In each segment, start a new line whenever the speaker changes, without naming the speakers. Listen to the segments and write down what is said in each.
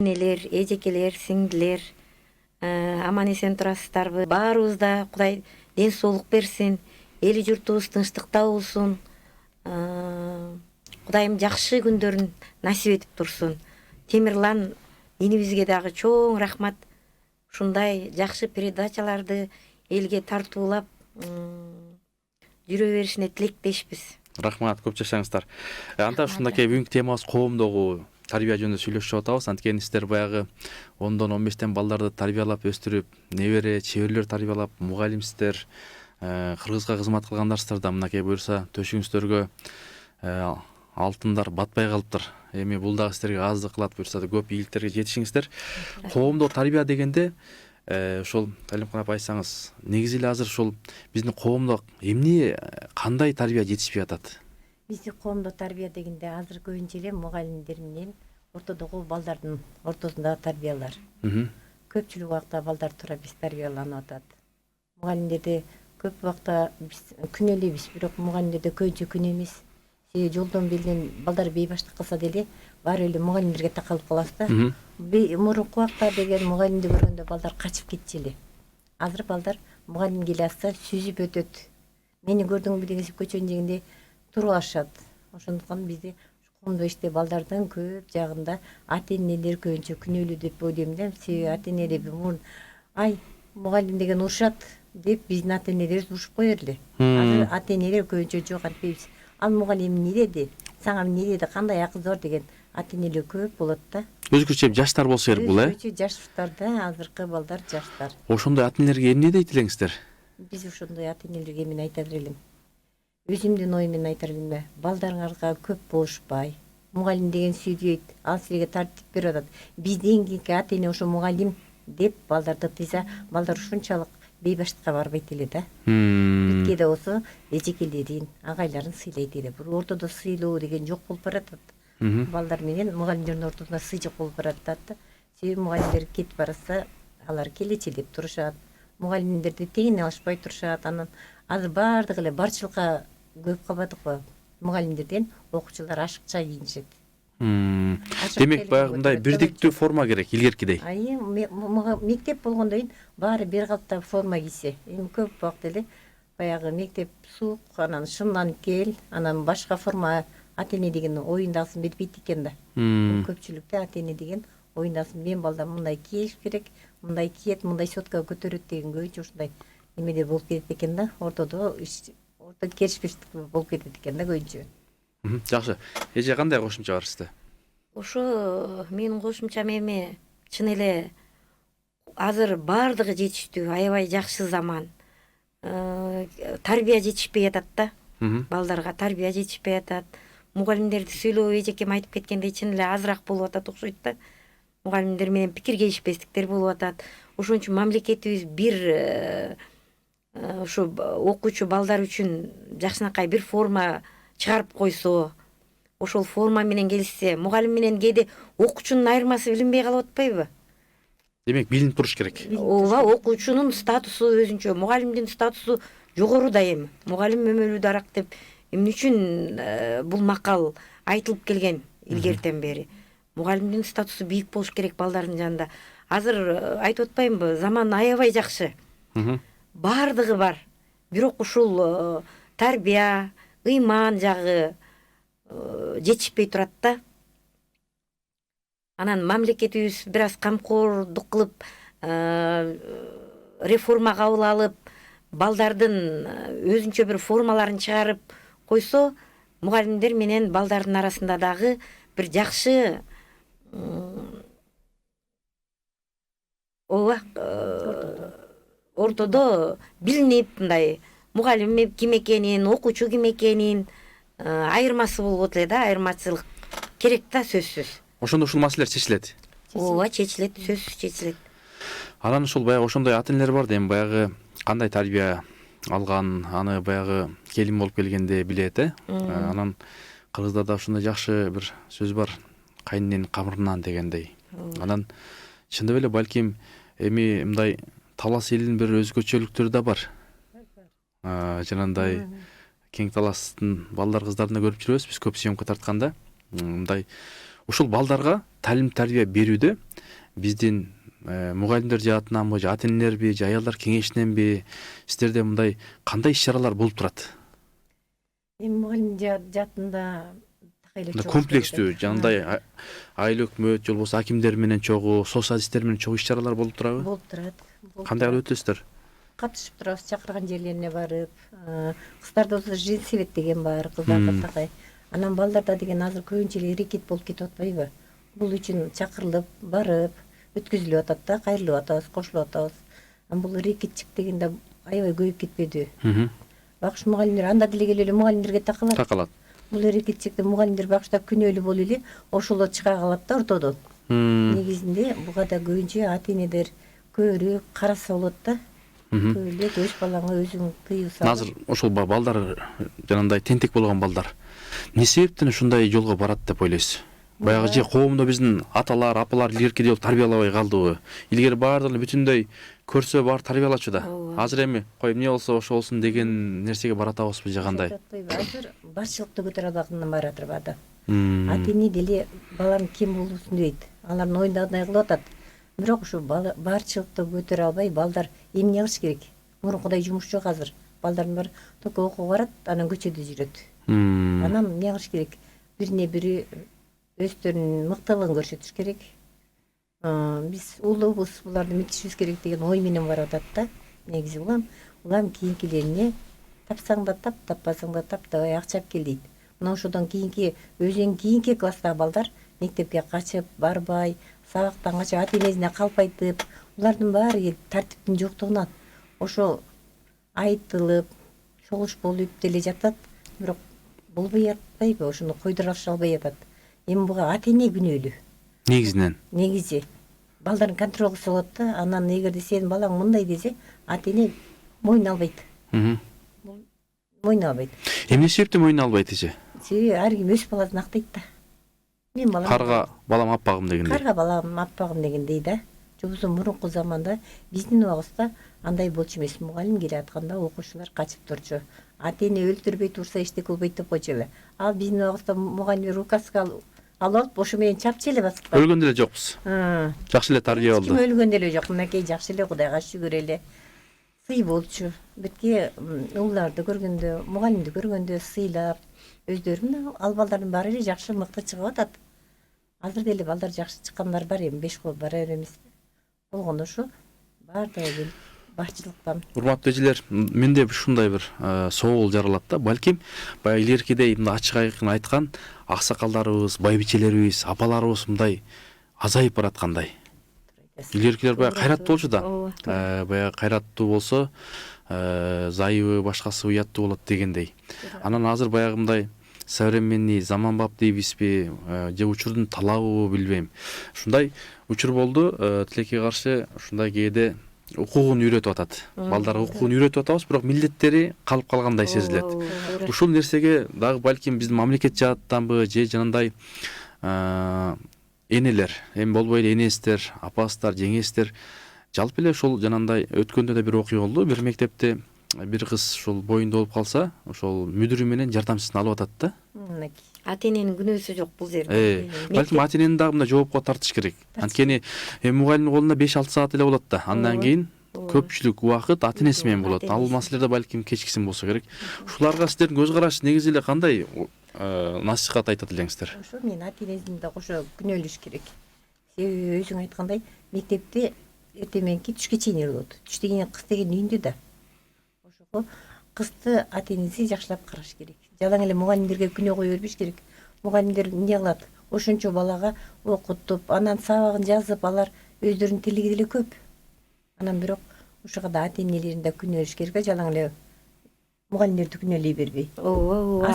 энелер, эжекелер, сиңдилер, аман эсен турасыздарбы? Баарыбызда Кудай ден соолук берсин, эли журтубуз тынчтыкта болсун. Кудайым жакшы күндөрүн насип этип турсун. Темирлан инибизге дагы чоң рахмат. Ушундай жакшы передачаларды элге тартуулап жүрө беришине тилектешпиз.
Рахмат, көп жашаңыздар. Анда ушундакей бүгүнкү темабыз коомдогу тарбия жөнүндө сүйлөшүп атабыз. Анткени сиздер баягы 10-дон 15тен балдарды тарбиялап өстүрүп, небере, чеберлер тарбиялап, мугалимсиздер, кыргызга кызмат кылгандарсыздар да, мынакей буюрса төшүңүздөргө алтындар батпай калыптыр. Эми бул дагы сиздерге аздык кылат, буюрса да көп ийгиликтерге жетишиңиздер. Коомдо тарбия дегенде ошол Талимкан апа айтсаңыз, негизи эле азыр ошол биздин коомдо эмне, кандай тарбия жетишпей атат?
Биздин коомдо тарбия дегенде азыр көбүнчө эле мугалимдер менен ортодогу балдардын ортосундагы тарбиялар. Көпчүлүк убакта балдар туура биз тарбияланып атат. Мугалимдерде көп убакта биз күн элебиз, бирок мугалимдерде көбүнчө күн эмес. Жолдон белден балдар бейбаштык кылса деле баары эле мугалимдерге такалып калабыз да. Мурунку убакта деген мугалимди көргөндө балдар качып кетчү эле. Азыр балдар мугалим келе атса сүзүп өтөт. Мени көрдүңбү дегенсип көчөнүн жээгинде турулашат. Ошондуктан бизде коомдо иште балдардын көп жагында ата-энелер көбүнчө күнөөлүү деп ойлойм да. Себеби ата-энелер мурун ай мугалим деген урушат деп биздин ата-энелерибиз урушуп коер эле. Азыр ата-энелер көбүнчө жок антпейбиз. Ал мугалим эмне деди? Сага эмне деди? Кандай акызы бар деген ата-энелер көп болот да.
Өзгөчө жаштар болсо керек бул,
Өзгөчө жаштар да, азыркы балдар жаштар.
Ошондой ата-энелерге эмне дейт элеңиздер?
Биз ошондой ата-энелерге мен айта берелим. Өзүмдүн оюм менен айта берелим. Балдарыңарга көп болушпай. Мугалим деген сүйдүйт, ал силерге тартип берип атат. Бизден кийинки ата-эне ошо мугалим деп балдарды тыйса, балдар ушунчалык бейбаштыкка барбайт эле да. Битке да болсо эжекелерин, агайларын сыйлайт эле. Бул ортодо сыйлоо деген жок болуп баратат. Балдар менен мугалимдердин ортосунда сый жок болуп баратат да. Себеби мугалимдер кетип баратса, алар келечи деп турушат. Мугалимдерди тегине алышпай турушат. Анан азыр баардыгы эле барчылыкка көп кабадык го. Мугалимдерден окуучулар ашыкча кийинишет.
Демек баягындай бирдиктүү форма керек, илгеркидей.
Мектеп болгондон кийин баары бир калыпта форма кийсе. Эми көп убакта эле баягы мектеп сук, анан шымдан кел, анан башка форма ата-эне деген оюндасын бербейт экен да. Көпчүлүктө ата-эне деген оюндасын мен балдар мындай кийиш керек, мындай киет, мындай соткага көтөрөт деген көбүнчө ушундай немелер болуп кетет экен да. Ортодо келишпештик болуп кетет экен да көбүнчө.
Жакшы. Эже кандай кошумча бар сизде?
Ошо менин кошумчам эми чын эле азыр баардыгы жетиштүү, аябай жакшы заман. Тарбия жетишпей атат да. Балдарга тарбия жетишпей атат. Мугалимдерди сүйлөө эжекем айтып кеткендей чын эле азыраак болуп атат окшойт да. Мугалимдер менен пикир келишпестиктер болуп атат. Ошон үчүн мамлекетибиз бир ушу окуучу балдар үчүн жакшынакай бир форма чыгарып койсо, ошол форма менен келишсе, мугалим менен кээде окуучунун айырмасы билинбей калып атпайбы?
Демек билинип туруш керек.
Ооба, окуучунун статусу өзүнчө, мугалимдин статусу жогору да эми. Мугалим өмөлүү дарак деп эмне үчүн бул макал айтылып келген илгертен бери. Мугалимдин статусу бийик болуш керек балдардын жанында. Азыр айтып атпаймынбы, заман аябай жакшы. Баардыгы бар. Бирок ушул тарбия, ыйман жагы жетишпей турат да. Анан мамлекетибиз бир аз камкордук кылып, реформа кабыл алып, балдардын өзүнчө бир формаларын чыгарып койсо, мугалимдер менен балдардын арасында дагы бир жакшы ортодо билинип, мындай мугалим ким экенин, окуучу ким экенин айырмасы болот эле да, айырмачылык керек да, сөзсүз.
Ошондо ушул маселелер чечилет.
Ооба, чечилет, сөзсүз чечилет.
Анан ушул баягы ошондой ата-энелер бар да, эми баягы кандай тарбия алган, аны баягы келин болуп келгенде билет, Анан кыргыздарда ушундай жакшы бир сөз бар, кайнененин камырынан дегендей. Анан чындап эле балким эми мындай талас элинин бир өзгөчөлүктөрү да бар. Жанагындай кең таластын балдар кыздарын да көрүп жүрөбүз биз көп съемка тартканда. Мындай ушул балдарга талим тарбия берүүдө биздин мугалимдер жаатынанбы же ата энелерби же аялдар кеңешиненби сиздерде мындай кандай иш чаралар болуп турат?
Эми мугалим жаатында
Комплекстүү жанагындай айыл өкмөт же болбосо акимдер менен чогуу, социалисттер менен чогуу иш чаралар болуп турабы?
болуп турат.
Кандай кылып өтөсүздөр?
Катышып турабыз, чакырган жерлерине барып, кыздарда болсо женсовет деген бар, кыздарды такай. Анан балдарда деген азыр көбүнчө эле рекет болуп кетип атпайбы? Бул үчүн чакырылып, барып, өткөзүлүп атат да, кайрылып атабыз, кошулуп атабыз. Бул рекетчик дегенде аябай көбөйүп кетпеди. Багыш мугалимдер анда деле келип эле мугалимдерге такалат. Бул рекетчикте мугалимдер багышта күнөөлүү болуп эле ошолор чыга калат да ортодон. Негизинде буга да көбүнчө ата энелер көбүрөөк караса болот да. Көбүрөөк өз балаңа өзүң тыюу салып.
Азыр ошол балдар жанагындай тентек болгон балдар эмне себептен ушундай жолго барат деп ойлойсуз? Баягы же коомдо биздин аталар, апалар илгеркидей болуп тарбиялабай калдыбы? Илгери баардыгын бүтүндөй көрсө баары тарбиялачу да. Азыр эми кой эмне болсо ошо болсун деген нерсеге баратабызбы же кандай?
Азыр башчылыкты көтөрө алгандан баратыр бада. Ата эне деле балам ким болуусун дебейт. Алардын оюндагыдай кылып атат. Бирок ушу баарчылыкты көтөрө албай балдар эмне кылыш керек? Мурункудай жумуш жок азыр. Балдардын баары только окууга барат, анан көчөдө жүрөт. Анан эмне кылыш керек? Бирине бири өздөрүнүн мыктылыгын көрсөтүш керек. Биз улуубуз, буларды метишибиз керек деген ой менен барып атат да. Негизи улам кийинкилерине тапсаң да тап, таппасаң да тап давай акча алып кел дейт. Мына ошодон кийинки өзүнүн кийинки класстагы балдар мектепке качып барбай, сабактан качып ата энесине калп айтып, булардын баары тартиптин жоктугунан ошо айтылып, чогуш болуп деле жатат. Бирок болбой атпайбы, ошону койдура албай атат. Эми буга ата эне күнөөлүү.
Негизинен.
Негизи балдарын контроль кылса болот да, анан эгерде сенин балаң мындай десе, ата эне мойнуна албайт. Мойнуна албайт.
Эмне себептен мойнуна албайт эже?
Себеби ар ким өз баласын актайт да. Мен балам
Карга балам аппагым дегендей.
Карга балам аппагым дегендей да. Же болбосо мурунку заманда биздин убагыбызда андай болчу эмес. Мугалим келе атканда окуучулар качып турчу. Ата эне өлтүрбөй турса эчтеке болбойт деп койчу эле. Ал биздин убагыбызда мугалимдер указка алып алып ошо менен чапчы эле басып коет.
Өлгөн деле жокпуз. Жакшы эле тарбия болду.
Ким өлгөн деле жок. Мынакей жакшы эле, Кудайга шүгүр эле. Сый болчу. Бетке уларды көргөндө, мугалимди көргөндө сыйлап, өздөрүн ал балдардын баары эле жакшы мыкты чыгып атат. Азыр деле балдар жакшы чыккандар бар, эми 5 кол бара беребиз. Болгондо ушу баардыгы келип башчылыктан.
Урматтуу эжелер, менде ушундай бир соол жаралат да. Балким баягы илгеркидей мындай ачык айкын айткан аксакалдарыбыз, байбичелерибиз, апаларыбыз мындай азайып бараткандай. Илгеркилер баягы кайраттуу болчу да. Баягы кайраттуу болсо, зайыбы башкасы уяттуу болот дегендей. Анан азыр баягы мындай современный заманбап дейбизби, же учурдун талабы билбейм. Ушундай учур болду, тилекке каршы ушундай кээде укугун үйрөтүп атат. Балдарга укугун үйрөтүп атабыз, бирок милдеттери калып калгандай сезилет. Ушул нерсеге дагы балким биздин мамлекет жааттанбы же жанагындай энелер, эми болбой эле энестер, апастар, жеңестер жалпы эле ушул жанагындай өткөндө да бир окуя болду. Бир мектепте бир кыз ушул боюнда болуп калса, ошол мүдүрү менен жардамчысын алып атат да.
Ата эненин күнөөсү жок бул жерде.
Балким ата энени дагы мындай жоопко тартыш керек. Анткени мугалимдин колунда 5-6 саат эле болот да. Андан кийин көпчүлүк убакыт ата энеси менен болот. Ал маселелерде балким кечкисин болсо керек. Ушуларга сиздердин көз караш негизи эле кандай насихат айтат элеңиздер?
Ошо мен ата энесин да кошо күнөөлөш керек. Себеби өзүң айткандай мектепте эртең түшкө чейин болот. Түштөн кийин кыз деген үйүндө да. Ошого кызды ата энеси жакшылап караш керек. Жалаң эле мугалимдерге күнөө кое бербеш керек. Мугалимдер эмне кылат? Ошончо балага окутуп, анан сабагын жазып, алар өздөрүнүн тилиги деле көп. Анан бирок ушуга да ата энелерин да күнөөлөш керек, жалаң эле мугалимдерди күнөөлөй бербей.
Ооба,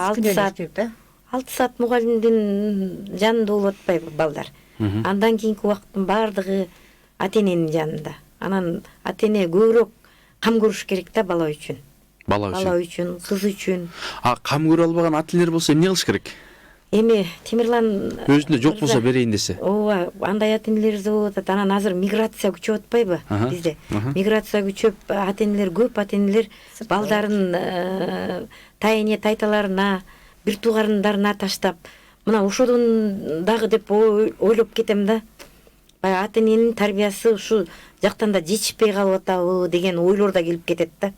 6 саат мугалимдин жанында болуп атпайбы балдар. Андан кийинки убакыттын баардыгы ата эненин жанында. Анан ата эне көбүрөөк кам көрүш керек да бала үчүн. Бала үчүн, кыз үчүн.
Кам көрө албаган ата энелер болсо эмне кылыш керек?
Эми Темирлан
өзүндө жок болсо берейин десе.
Ооба, андай ата энелер болуп атат. Анан азыр миграция күчөп атпайбы бизде? Миграция күчөп, ата энелер көп, ата энелер балдарын тайэне тайталарына, бир туугандарына таштап мына ошодон дагы деп ойлоп кетем да. Баягы ата эненин тарбиясы ушу жактан да жетишпей калып атабы деген ойлор да келип кетет да.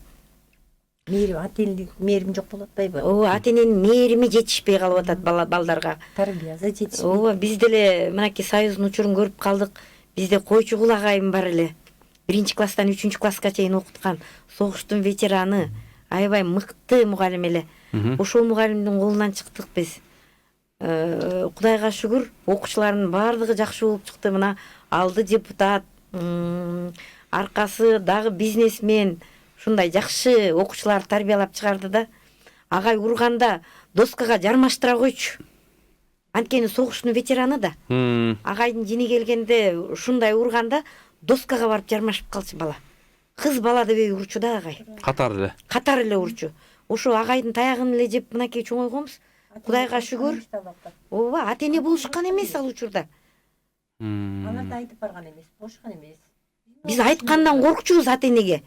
Мээрим, ата энелик мээрим жок болуп атпайбы?
Ооба, ата эненин мээрими жетишпей калып атат балдарга.
Тарбиясы жетишпей.
Ооба, биз деле мынакей Союздун учурун көрүп калдык. Бизде койчу кул агайым бар эле. 1-класстан 3-класска чейин окуткан, согуштун ветераны, аябай мыкты мугалим эле. Ошол мугалимдин колунан чыктык биз. Кудайга шүгүр, окуучулардын баардыгы жакшы болуп чыкты. Мына алды депутат, аркасы дагы бизнесмен, ушундай жакшы окуучуларды тарбиялап чыгарды да. Агай урганда доскага жармаштыра койчу. Анткени согуштун ветераны да. Агайдын жини келгенде ушундай урганда доскага барып жармашып калчу бала. Кыз бала дебей урчу да агай. Катар эле урчу. Ошо агайдын таягын эле жеп мынакей чоңойгонбуз. Кудайга шүгүр. Ооба, ата эне болушкан эмес ал учурда.
Алар да айтып барган эмес, болушкан эмес.
Биз айткандан коркчубуз ата энеге.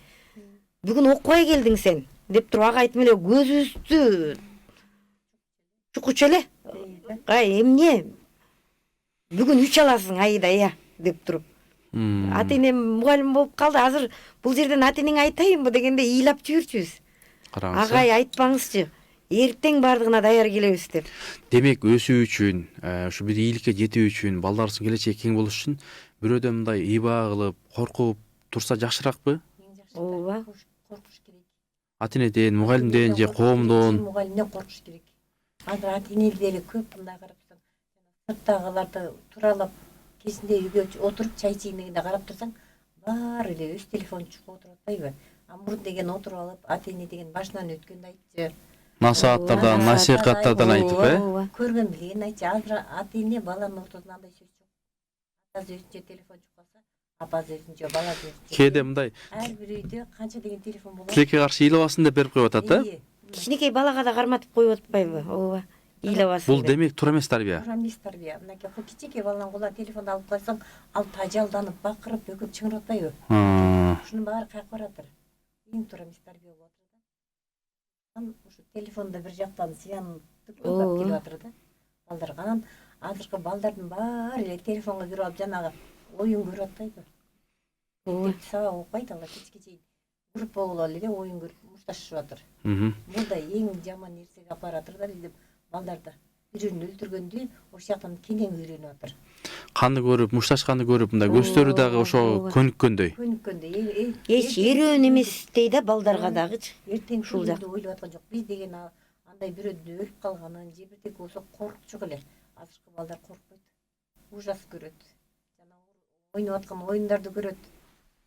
Бүгүн окубай келдиң сен деп туруп агайтым эле көзүбүздү чукучу эле. Ай, эмне? Бүгүн 3 аласың айда я деп туруп. Ата энем мугалим болуп калды. Азыр бул жерден ата энеңе айтайынбы дегенде ыйлап жиберчүбүз. Агай айтпаңызчы. Эртең бардыгына даяр келебиз деп.
Демек өсүү үчүн, ушу бир ийгиликке жетүү үчүн, балдарыбыздын келечеги кең болуш үчүн бирөөдөн мындай ыйбаа кылып, коркуп турса жакшыракпы?
Ооба. Коркуш керек.
Ата энеден, мугалимден же коомдон.
Мугалимден коркуш керек. Азыр ата энелер көп мындай карапсаң, сырттагыларды туралап, кесинде үйгө отуруп чай чейгенде карап турсаң, баары эле өз телефонун чукуп отуруп атпайбы? Мурун деген отуруп алып, ата эне деген башынан өткөндү айтчы.
Насааттардан, насихаттардан айтып,
Көргөн билген айтчы. Азыр ата эне баланын ортосунда андай сөз жок. Атасы өзүнчө телефон чукпаса, апасы өзүнчө, баласы өзүнчө.
Кээде мындай
Ар бир үйдө канча деген телефон болот?
тилекке каршы ыйлабасын деп берип коюп атат, да?
Кичинекей балага да карматып коюп атпайбы? Ооба. Ыйлабасын.
Бул демек туура эмес тарбия.
Туура эмес тарбия. Мынакей кичинекей баланын колуна телефонду алып койсоң, ал тажалданып, бакырып, бөкүп чыңырып атпайбы? Ушунун баары кайык баратыр. Эң туура эмес тарбия болуп атыр да. Ушу телефонда бир жактан зыян тыктап келип атыр да. Балдарга анан азыркы балдардын баары эле телефонго кирип алып жанагы оюн көрүп атпайбы? Ооба. Сабак окуйт алар кечке чейин. Группа болуп эле оюн көрүп мушташышып атыр. Бул да эң жаман нерсеге алып баратыр да деп балдарда. Бирөөнү өлтүргөндү ошол жактан кенен үйрөнүп атыр.
Канды көрүп, мушташканды көрүп, мындай көздөрү дагы ошо көнүккөндөй.
Эч эрөөн эмес дейт да балдарга дагычы.
Эртең ушул жакты ойлоп аткан жок. Биз деген андай бирөөдөн өлүп калганын, же бирдеке болсо коркчук эле. Азыркы балдар коркпойт. Ужас көрөт. Жана ойноп аткан оюндарды көрөт.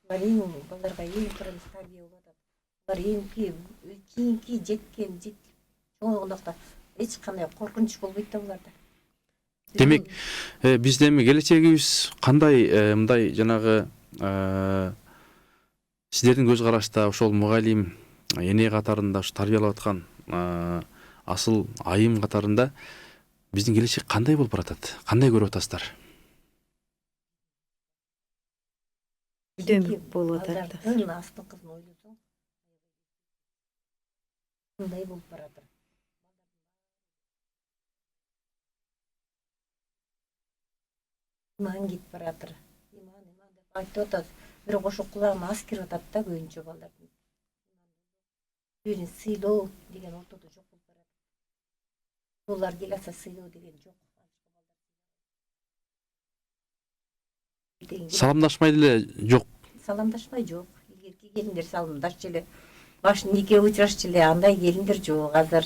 Булар эң балдарга эң туура эмес тарбия болуп атат. Булар кийинки жеткен чоңойгондокта эч кандай коркунуч болбойт да буларда.
Демек, биздин эми келечегибиз кандай мындай жанагы сиздердин көз карашта ошол мугалим эне катарында ушу тарбиялап аткан асыл айым катарында биздин келечек кандай болуп баратат? Кандай көрүп атасыздар?
Дөмүк болуп атат.
Астын кызын ойлосоң, мындай болуп баратыр. Иман кетип баратыр. Иман деп айтып атат. Бирок ошо кулагына ас кирип атат да көбүнчө балдардын. Бирин сыйлоо деген ортодо жок болуп баратыр. Булар келсе сыйлоо деген жок.
Саламдашмай деле жок.
Саламдашмай жок. Илгерки келиндер саламдашчу эле. Башын нике учурашчу эле, андай келиндер жок азыр.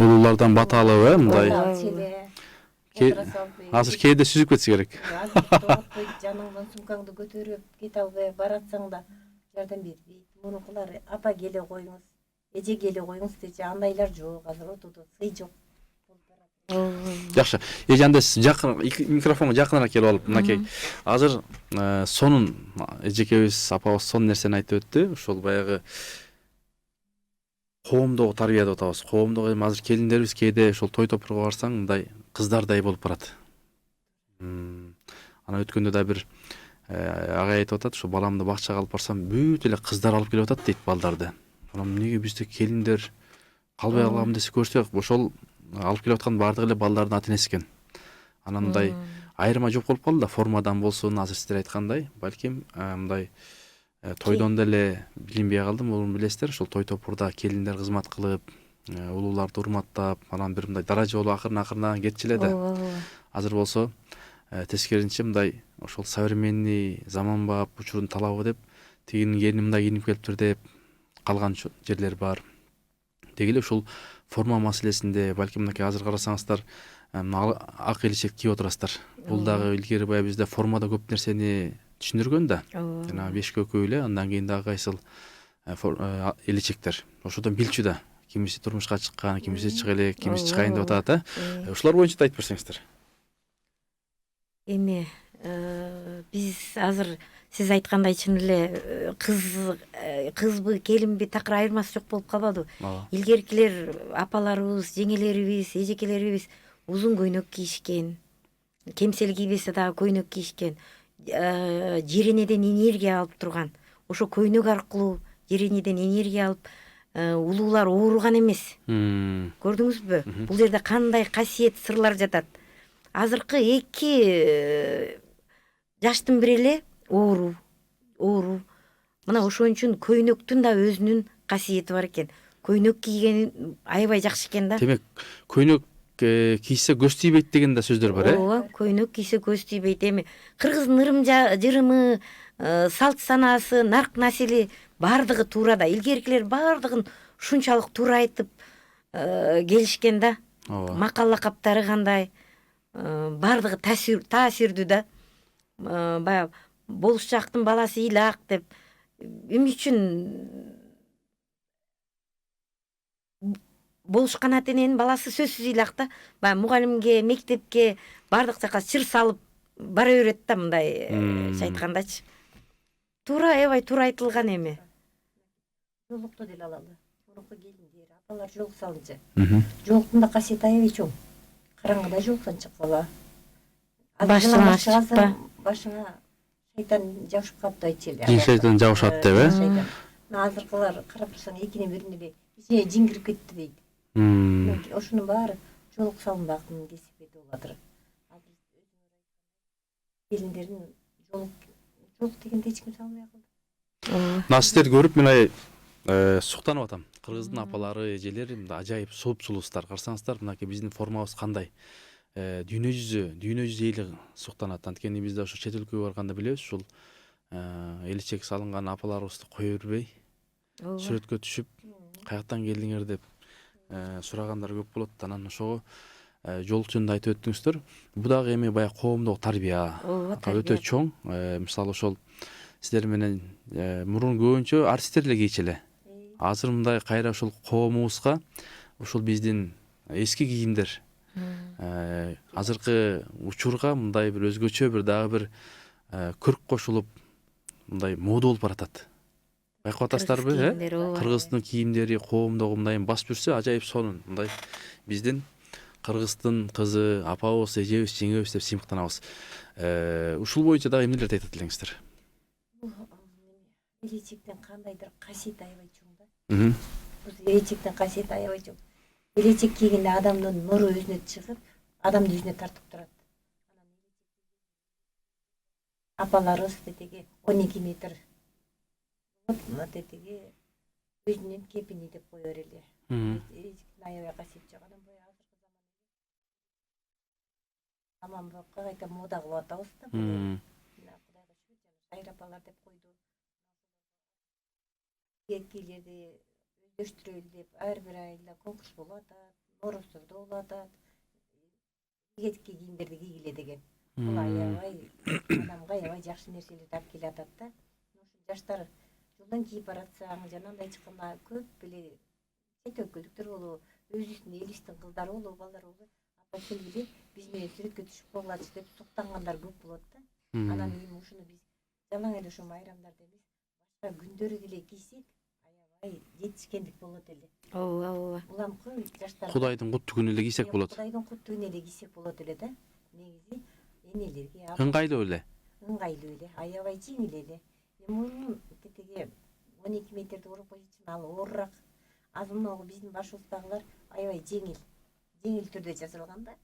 Улуулардан бата алып, мындай. Азыр кээде сүзүп кетсе керек.
Жаныңдан сумкаңды көтөрүп кете албай баратсаң да жардам бербейт. Мурункулар апа келе коюңуз, эже келе коюңуз дечи, андайлар жок. Азыр ортодо сый жок.
Жакшы. Эжанде жакын микрофонго жакыныраак келип алып, мынакей. Азыр сонун эжекебиз, апабыз сонун нерсени айтып өттү. Ошол баягы коомдогу тарбия деп атабыз. Коомдогу эми азыр келиндерибиз кээде ошол той топурга барсаң, мындай кыздардай болуп барат. Ана өткөндө да бир агай айтып атат, ошо баламды бакчага алып барсам, бүт эле кыздар алып келип атат дейт балдарды. Анан эмнеге бизде келиндер калбай калган десе көрсөк, ошол алып келип аткан баардык эле балдардын ата энеси экен. Анан мындай айырма жок болуп калды да, формадан болсун, азыр сиздер айткандай, балким мындай тойдон деле билинбей калдым, муну билесиздер, ушул той топурда келиндер кызмат кылып, улууларды урматтап, анан бир мындай даража болуп акырын кетчү эле да. Азыр болсо тескерисинче мындай ошол современный заманбап учурдун талабы деп тигинин келини мындай кийинип келиптир деп калган жерлер бар. Деги эле ушул форма маселесинде балким мынакей азыр карасаңыздар ак элечек кийип отурасыздар. Бул дагы илгери баягы бизде формада көп нерсени түшүндүргөн да. Жана беш көкөй эле, андан кийин дагы кайсыл элечектер. Ошодон билчү да. Кимиси турмушка чыккан, кимиси чыга элек, кимиси чыгайын деп атат, ушулар боюнча да айтып берсеңиздер.
Эми биз азыр сиз айткандай чын эле кызбы келинби такыр айырмасы жок болуп калбадыбы? Илгеркилер апаларыбыз, жеңелерибиз, эжекелерибиз узун көйнөк кийишкен, кемсел кийбесе дагы көйнөк кийишкен, жеренеден энергия алып турган, ошо көйнөк аркылуу жеренеден энергия алып улуулар ооруган эмес. Көрдүңүзбү? Бул жерде кандай касиет, сырлар жатат. Азыркы 2 жаштын бири эле оору. Мына ошон үчүн көйнөктүн да өзүнүн касиети бар экен. Көйнөк кийген аябай жакшы экен да.
Демек, көйнөк кийсе көз тийбейт деген да сөздөр бар,
Ооба, көйнөк кийсе көз тийбейт. Эми кыргыздын ырым-жырымы, салт санаасы, нарк насили баардыгы туура да. Илгеркилер баардыгын ушунчалык туура айтып келишкен да. Макал лакаптары кандай, баардыгы таасирдүү да. Баягы болушчактын баласы ыйлак деп. Эмне үчүн болушкан ата эненин баласы сөзсүз ыйлак да. Баягы мугалимге, мектепке баардык жака чыр салып бара берет да, мындай айткандачы. Туура, аябай туура айтылган эми.
Жолукту деле алалы. Мурунку келиндер, апалар жолук салынчы. Жолуктун да касиети аябай чоң. Караңгыда жолуктан чыккыла.
Башыңа чыкпа.
Башыңа шайтан жабышып калыптыр айтчу эле.
Жин шайтан жабышат деп,
Азыркылар карап турсаң экинин бирине эле ичине жин кирип кетти дейт. Ошонун баары жолук салынбактын кесипети болуп атыр. Келиндердин жолук дегенде эч ким салбай калды.
Мына сиздерди көрүп мен суктанып атам. Кыргыздын апалары, эжелери мындай ажайып сулуп-сулуустар. Карасаңыздар, мынакей биздин формабыз кандай? Дүйнө жүзү эли суктанат. Анткени бизде ошо чет өлкөгө барганда билебиз, ушул элечек салынган апаларыбызды кое бербей, сүрөткө түшүп, каяктан келдиңер деп сурагандар көп болот. Анан ошого жолук жөнүндө айтып өттүңүздөр. Бул дагы эми баягы коомдогу тарбия өтө чоң. Мисалы ошол сиздер менен мурун көбүнчө артисттер эле кийчү эле. Азыр мындай кайра ушул коомубузга ушул биздин эски кийимдер азыркы учурга мындай бир өзгөчө бир дагы бир көрк кошулуп мындай мода болуп баратат. Байкап атасыздарбы? Кыргыздын кийимдери коомдогу мындай басып жүрсө, ажайып сонун мындай биздин кыргыздын кызы, апабыз, эжебиз, жеңебиз деп сыймыктанабыз. Ушул боюнча дагы эмнелерди айтат элеңиздер?
Элечектин кандайдыр касиети аябай чоң да. Элечектин касиети аябай чоң. Элечек кийгенде адамдын нуру өзүнө чыгып, адамды өзүнө тартып турат. Апаларыбыз тетеги 12 метр. Тетеги өзүнүн кепини деп кое берели. Элечектин аябай касиети чоң. Анан бою азыркы заман бакка кайта мода кылып атабыз да. Кудайга шүгүр, айыр апалар деп койду. Эркейлерди өздөштүрөлү деп ар бир айылда конкурс болуп атат, Норуздордо болуп атат. Эркек кийимдерди кийгиле деген. Бул аябай адамга аябай жакшы нерселерди алып келе атат да. Ошо жаштар жолдон кийип баратсаң, жанагындай чыкканда көп эле чет өлкөлүктөр болобу, өзүбүздүн элибиздин кыздары болобу, балдар болобу, ата келгиле биз менен сүрөткө түшүп койгулачы деп суктангандар көп болот да. Анан эми ушуну биз жалаң эле ошо майрамдарда эмес, башка күндөрү деле кийсек, аябай жетишкендик болот эле.
Ооба.
Буламкы жаштар
Кудайдын куттуу күнү эле кийсек болот.
Кудайдын куттуу күнү эле кийсек болот эле да. Негизи энелерге
ыңгайлуу эле.
Ыңгайлуу эле, аябай жеңил эле. Мурун тетеги 12 метрди уруп койчу, ал оорураак. Азыр могу биздин башыбыздагылар аябай жеңил. жеңил түрдө жасалган да.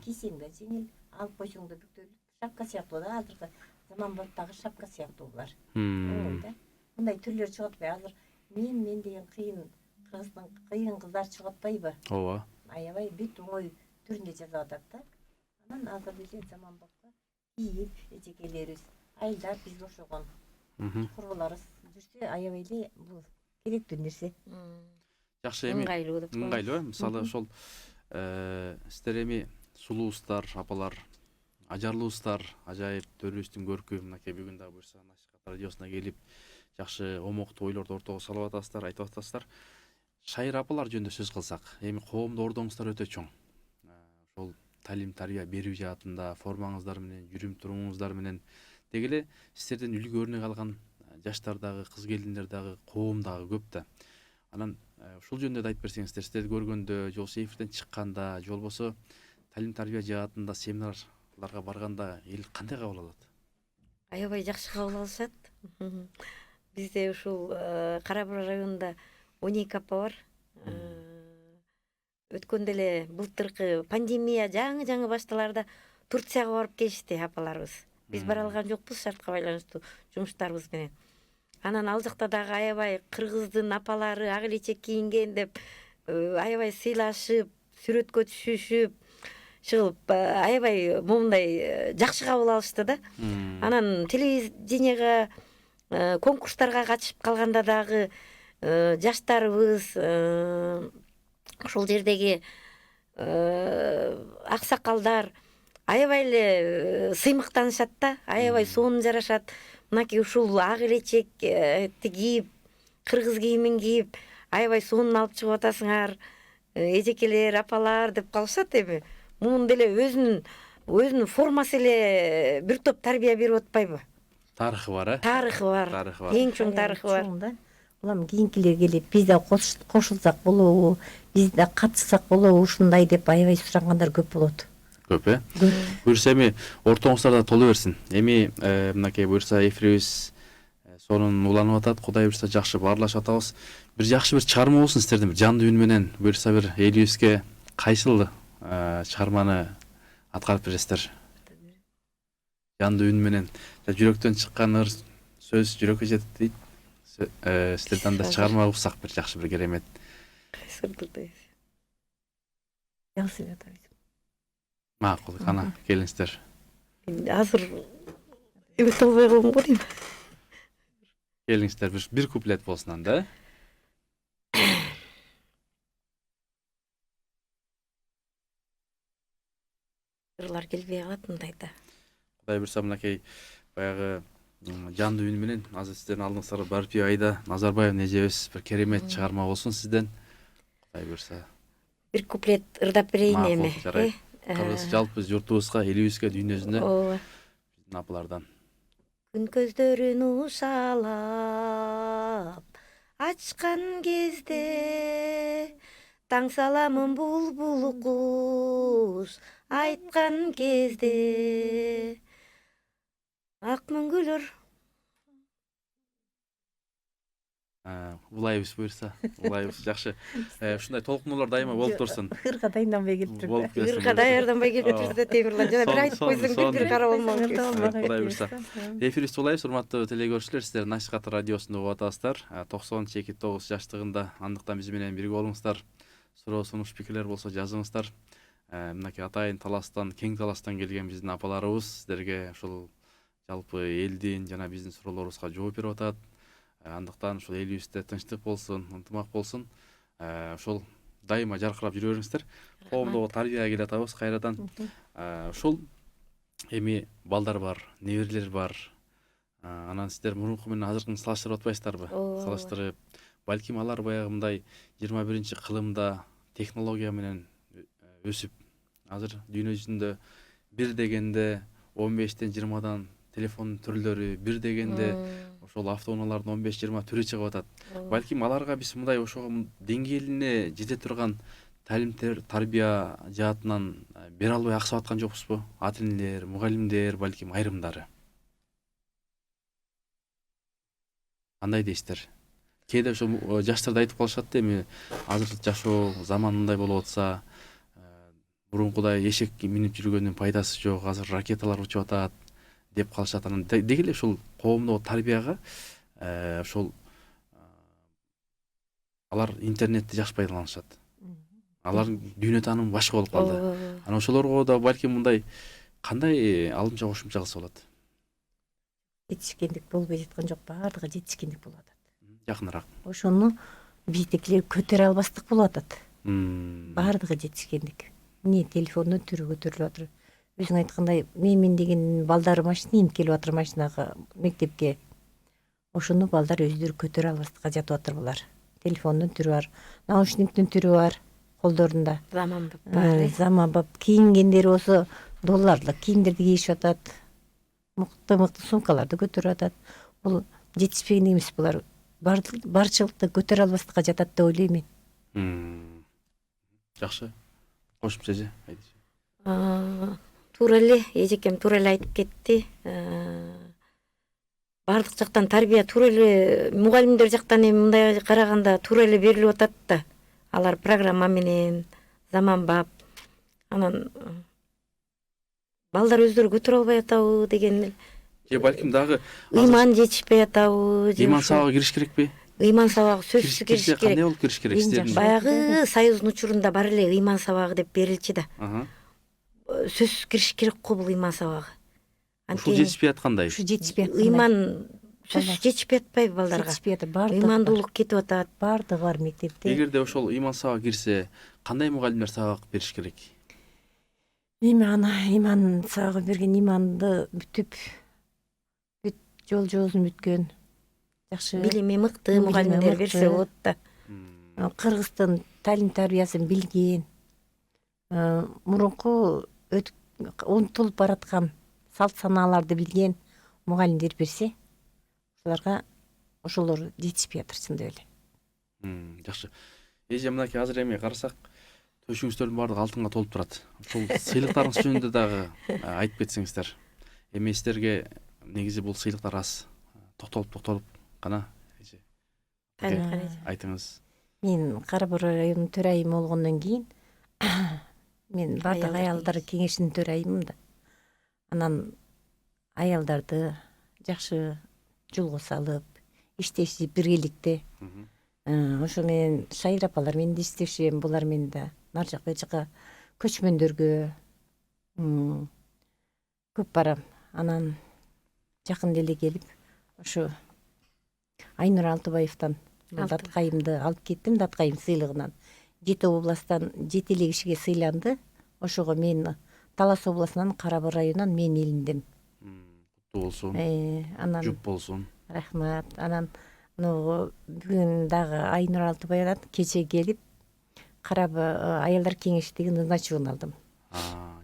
Кийсең да жеңил, алып койсоң да бүктөлүп, шапка сыяктуу да азыркы заманбаптагы шапка сыяктуу булар. Да. Мындай түрлөр чыгып атпайбы азыр? Мен деген кыйын кыргыздын кыйын кыздар чыгып атпайбы?
Ооба.
Аябай бүт оңой түрүндө жазып атат да. Анан азыр эле заманбапка кийип эжекелерибиз, айылдап бизге окшогон курбуларыбыз жүрсө аябай эле бул керектүү нерсе.
Жакшы, эми
ыңгайлуу деп коебуз.
ыңгайлуу. Мисалы ошол сиздер эми сулуубуздар, апалар, ажарлуубуздар, ажайып төрүбүздүн көркү мынакей бүгүн дагы буюрса Насихат радиосуна келип жакшы омоктуу ойлорду ортого салып атасыздар, айтып атасыздар. Шайыр апалар жөнүндө сөз кылсак, эми коомдо ордоңуздар өтө чоң. Ошол талим тарбия берүү жаатында формаңыздар менен, жүрүм турумуңуздар менен деги эле сиздерден үлгү өрнөк алган жаштар дагы, кыз келиндер дагы, коом дагы көп да. Анан ушул жөнүндө да айтып берсеңиздер, сиздерди көргөндө, же болбосо эфирден чыкканда, же болбосо талим тарбия жаатында семинарларга барганда эл кандай кабыл алат?
Аябай жакшы кабыл алышат. Бизде ушул Кара Бура районунда 12 апа бар. Өткөндө эле былтыркы пандемия жаңы башталарда Турцияга барып келишти апаларыбыз. Биз бара алган жокпуз шартка байланыштуу жумуштарыбыз менен. Анан ал жакта дагы аябай кыргыздын апалары ак элечек кийинген деп аябай сыйлашып, сүрөткө түшүшүп, чыгып аябай момундай жакшы кабыл алышты да. Анан телевиденияга конкурстарга катышып калганда дагы жаштарыбыз ошол жердеги аксакалдар аябай эле сыймыктанышат да, аябай сонун жарашат. Мынакей ушул ак элечекти кийип, кыргыз кийимин кийип, аябай сонун алып чыгып атасыңар, эжекелер, апалар деп калышат эми. Мунун деле өзүнүн формасы эле бир топ тарбия берип атпайбы?
Тарыхы бар,
Тарыхы бар.
Тарыхы бар.
Эң чоң тарыхы бар.
Улам кийинкилер келип, биз да кошулсак болобу, биз да катышсак болобу ушундай деп аябай сурагандар көп болот.
Көп, буюрса эми ортоңуздарда толо берсин. Эми мынакей буюрса эфирибиз сонун уланып атат. Кудай буюрса жакшы баарлашып атабыз. Бир жакшы бир чыгарма болсун сиздердин бир жандуу үн менен буюрса бир элибизге кайсыл чыгарманы аткарып бересиздер? Жандуу үн менен жүрөктөн чыккан ыр сөз жүрөккө жетет дейт. Сиздерден да чыгарма угсак бир жакшы бир керемет.
Кайсырдыр
Макул, кана келиңиздер.
азыр эбете албай калдым го дейм.
Келиңиздер, бир куплет болсун анда.
Ырлар келбей калат мындайда.
Кудай буюрса мынакей баягы жандуу үн менен азыр сиздердин алдыңыздарга Барпи Айда Назарбаевна эжебиз бир керемет чыгарма болсун сизден. Кудай буюрса.
Бир куплет ырдап берейин эми.
Макул, жарайт. Кыргыз жалпы журтубузга, элибизге, дүйнөсүнө
Ооба.
биздин апалардан.
Күн көздөрүн ушалап ачкан кезде таң саламын булбул куш айткан кезде ак мөңгүлөр.
Улайбыз буюрса, улайбыз жакшы. Ушундай толкунулар дайыма болуп турсун.
Ырга даянданбай келип турду.
Ырга даярданбай келип турду Темирлан. Жана бир айтып койсоң бир карап болмок.
Кудай буюрса. Эфирибизди улайбыз, урматтуу телегөрүүчүлөр, сиздер Насихат радиосунда угуп атасыздар. 92.9 жаштыгында андыктан биз менен бирге болуңуздар. Суроо сунуш пикирлер болсо жазыңыздар. Мынакей атайын таластан, кең таластан келген биздин апаларыбыз сиздерге ушул жалпы элдин жана биздин суроолорубузга жооп берип атат. Андыктан ушул элибизде тынчтык болсун, ынтымак болсун. Ошол дайыма жаркырап жүрө бериңиздер. Коомдогу тарбияга келе атабыз кайрадан. Ушул эми балдар бар, неберелер бар. Анан сиздер мурунку менен азыркыны салыштырып атпайсыздарбы? Салыштырып, балким алар баягы мындай 21-кылымда технология менен өсүп, азыр дүйнө жүзүндө бир дегенде 15-тен 20дан телефондун түрлөрү, бир дегенде ошол автоунаалардын 15-20 түрү чыгып атат. Балким аларга биз мындай ошого деңгээлине жете турган талим тарбия жаатынан бере албай аксап аткан жокпузбу? Ата-энелер, мугалимдер, балким айрымдары. Кандай дейсиздер? Кээде ошо жаштар да айтып калышат эми азыр жашоо заман мындай болуп атса, мурункудай эшек минип жүргөндүн пайдасы жок, азыр ракеталар учуп атат деп калышат. Анан деги эле ушул коомдогу тарбияга ошол алар интернетти жакшы пайдаланышат. Алар дүйнө таанымы башка болуп калды. Анан ошолорго да балким мындай кандай алымча кошумча кылса болот?
Жетишкендик болбой жаткан жок, баардыгы жетишкендик болуп атат.
Жакыныраак.
Ошону биздикилер көтөрө албастык болуп атат. Баардыгы жетишкендик. Эмне телефондун түрү көтөрүлүп атыр. Өзүң айткандай, мен деген балдар машина ийип келип атыр машинага, мектепке. Ошону балдар өздөрү көтөрө албастыкка жатып атыр булар. Телефондун түрү бар, наушниктин түрү бар колдорунда. Заманбап кийингендери болсо долларлык кийимдерди кийишип атат. Мыкты сумкаларды көтөрүп атат. Бул жетишпеген эмес, булар барчылыкты көтөрө албастыкка жатат деп ойлойм мен.
Жакшы. Кошумча же, айтчы.
Туура эле, эжекем туура эле айтып кетти. Бардык жактан тарбия туура эле мугалимдер жактан эми мындай караганда туура эле берилип атат да. Алар программа менен заманбап. Анан балдар өздөрү көтөрө албай атабы деген.
Же балким дагы
ыйман жетишпей атабы.
Ыйман сабагы кириш керекпи?
Ыйман сабагы сөзсүз кириш керек.
Кандай болуп кириш керек сиздердин?
Баягы Союздун учурунда бар эле ыйман сабагы деп берилчи да. Сөзсүз кириш керек го бул ыйман сабагы.
Ушул жетишпей аткандай.
Ушу жетишпей аткандай.
Ыйман сөзсүз жетишпей атпайбы балдарга?
Жетишпей атат, баардыгы.
Ыймандуулук кетип атат.
Баардыгы бар мектепте.
Эгерде ошол ыйман сабагы кирсе, кандай мугалимдер сабак бериш керек?
Эми ана ыйман сабагы берген ыйманды бүтүп жол жоозун бүткөн жакшы
Билими мыкты мугалимдер берсе болот да.
Кыргыздын талим тарбиясын билген, мурунку унутулуп бараткан салт санааларды билген мугалимдер берсе, ошолор жетишпей атыр чындап эле.
Жакшы. Эже мынакей азыр эми карасак, төшүңүздөрдүн баардыгы алтынга толуп турат. Ушул сыйлыктарыңыз жөнүндө дагы айтып кетсеңиздер. Эми сиздерге негизи бул сыйлыктар аз. Токтолуп гана эже. Айтыңыз.
Мен Кара Бура районунун төрайымы болгондон кийин мен бардык аялдар кеңешинин төрайымымын да. Анан аялдарды жакшы жолго салып, иштешип биргеликте. Ошо менен Шайыр апалар менен да иштешем, булар менен да нар жак бер жака көчмөндөргө көп барам. Анан жакында эле келип, ошо Айнур Алтыбаевтан даткайымды алып кеттим, даткайым сыйлыгынан. Жети областтан 7 эле кишиге сыйланды. Ошого мен Талас областынан, Кара Бура районунан мен илиндим.
Куттуу болсун.
Анан
Жуп болсун.
Рахмат. Анан бүгүн дагы Айнур Алтыбаевдан кече келип аялдар кеңеши деген значогун алдым.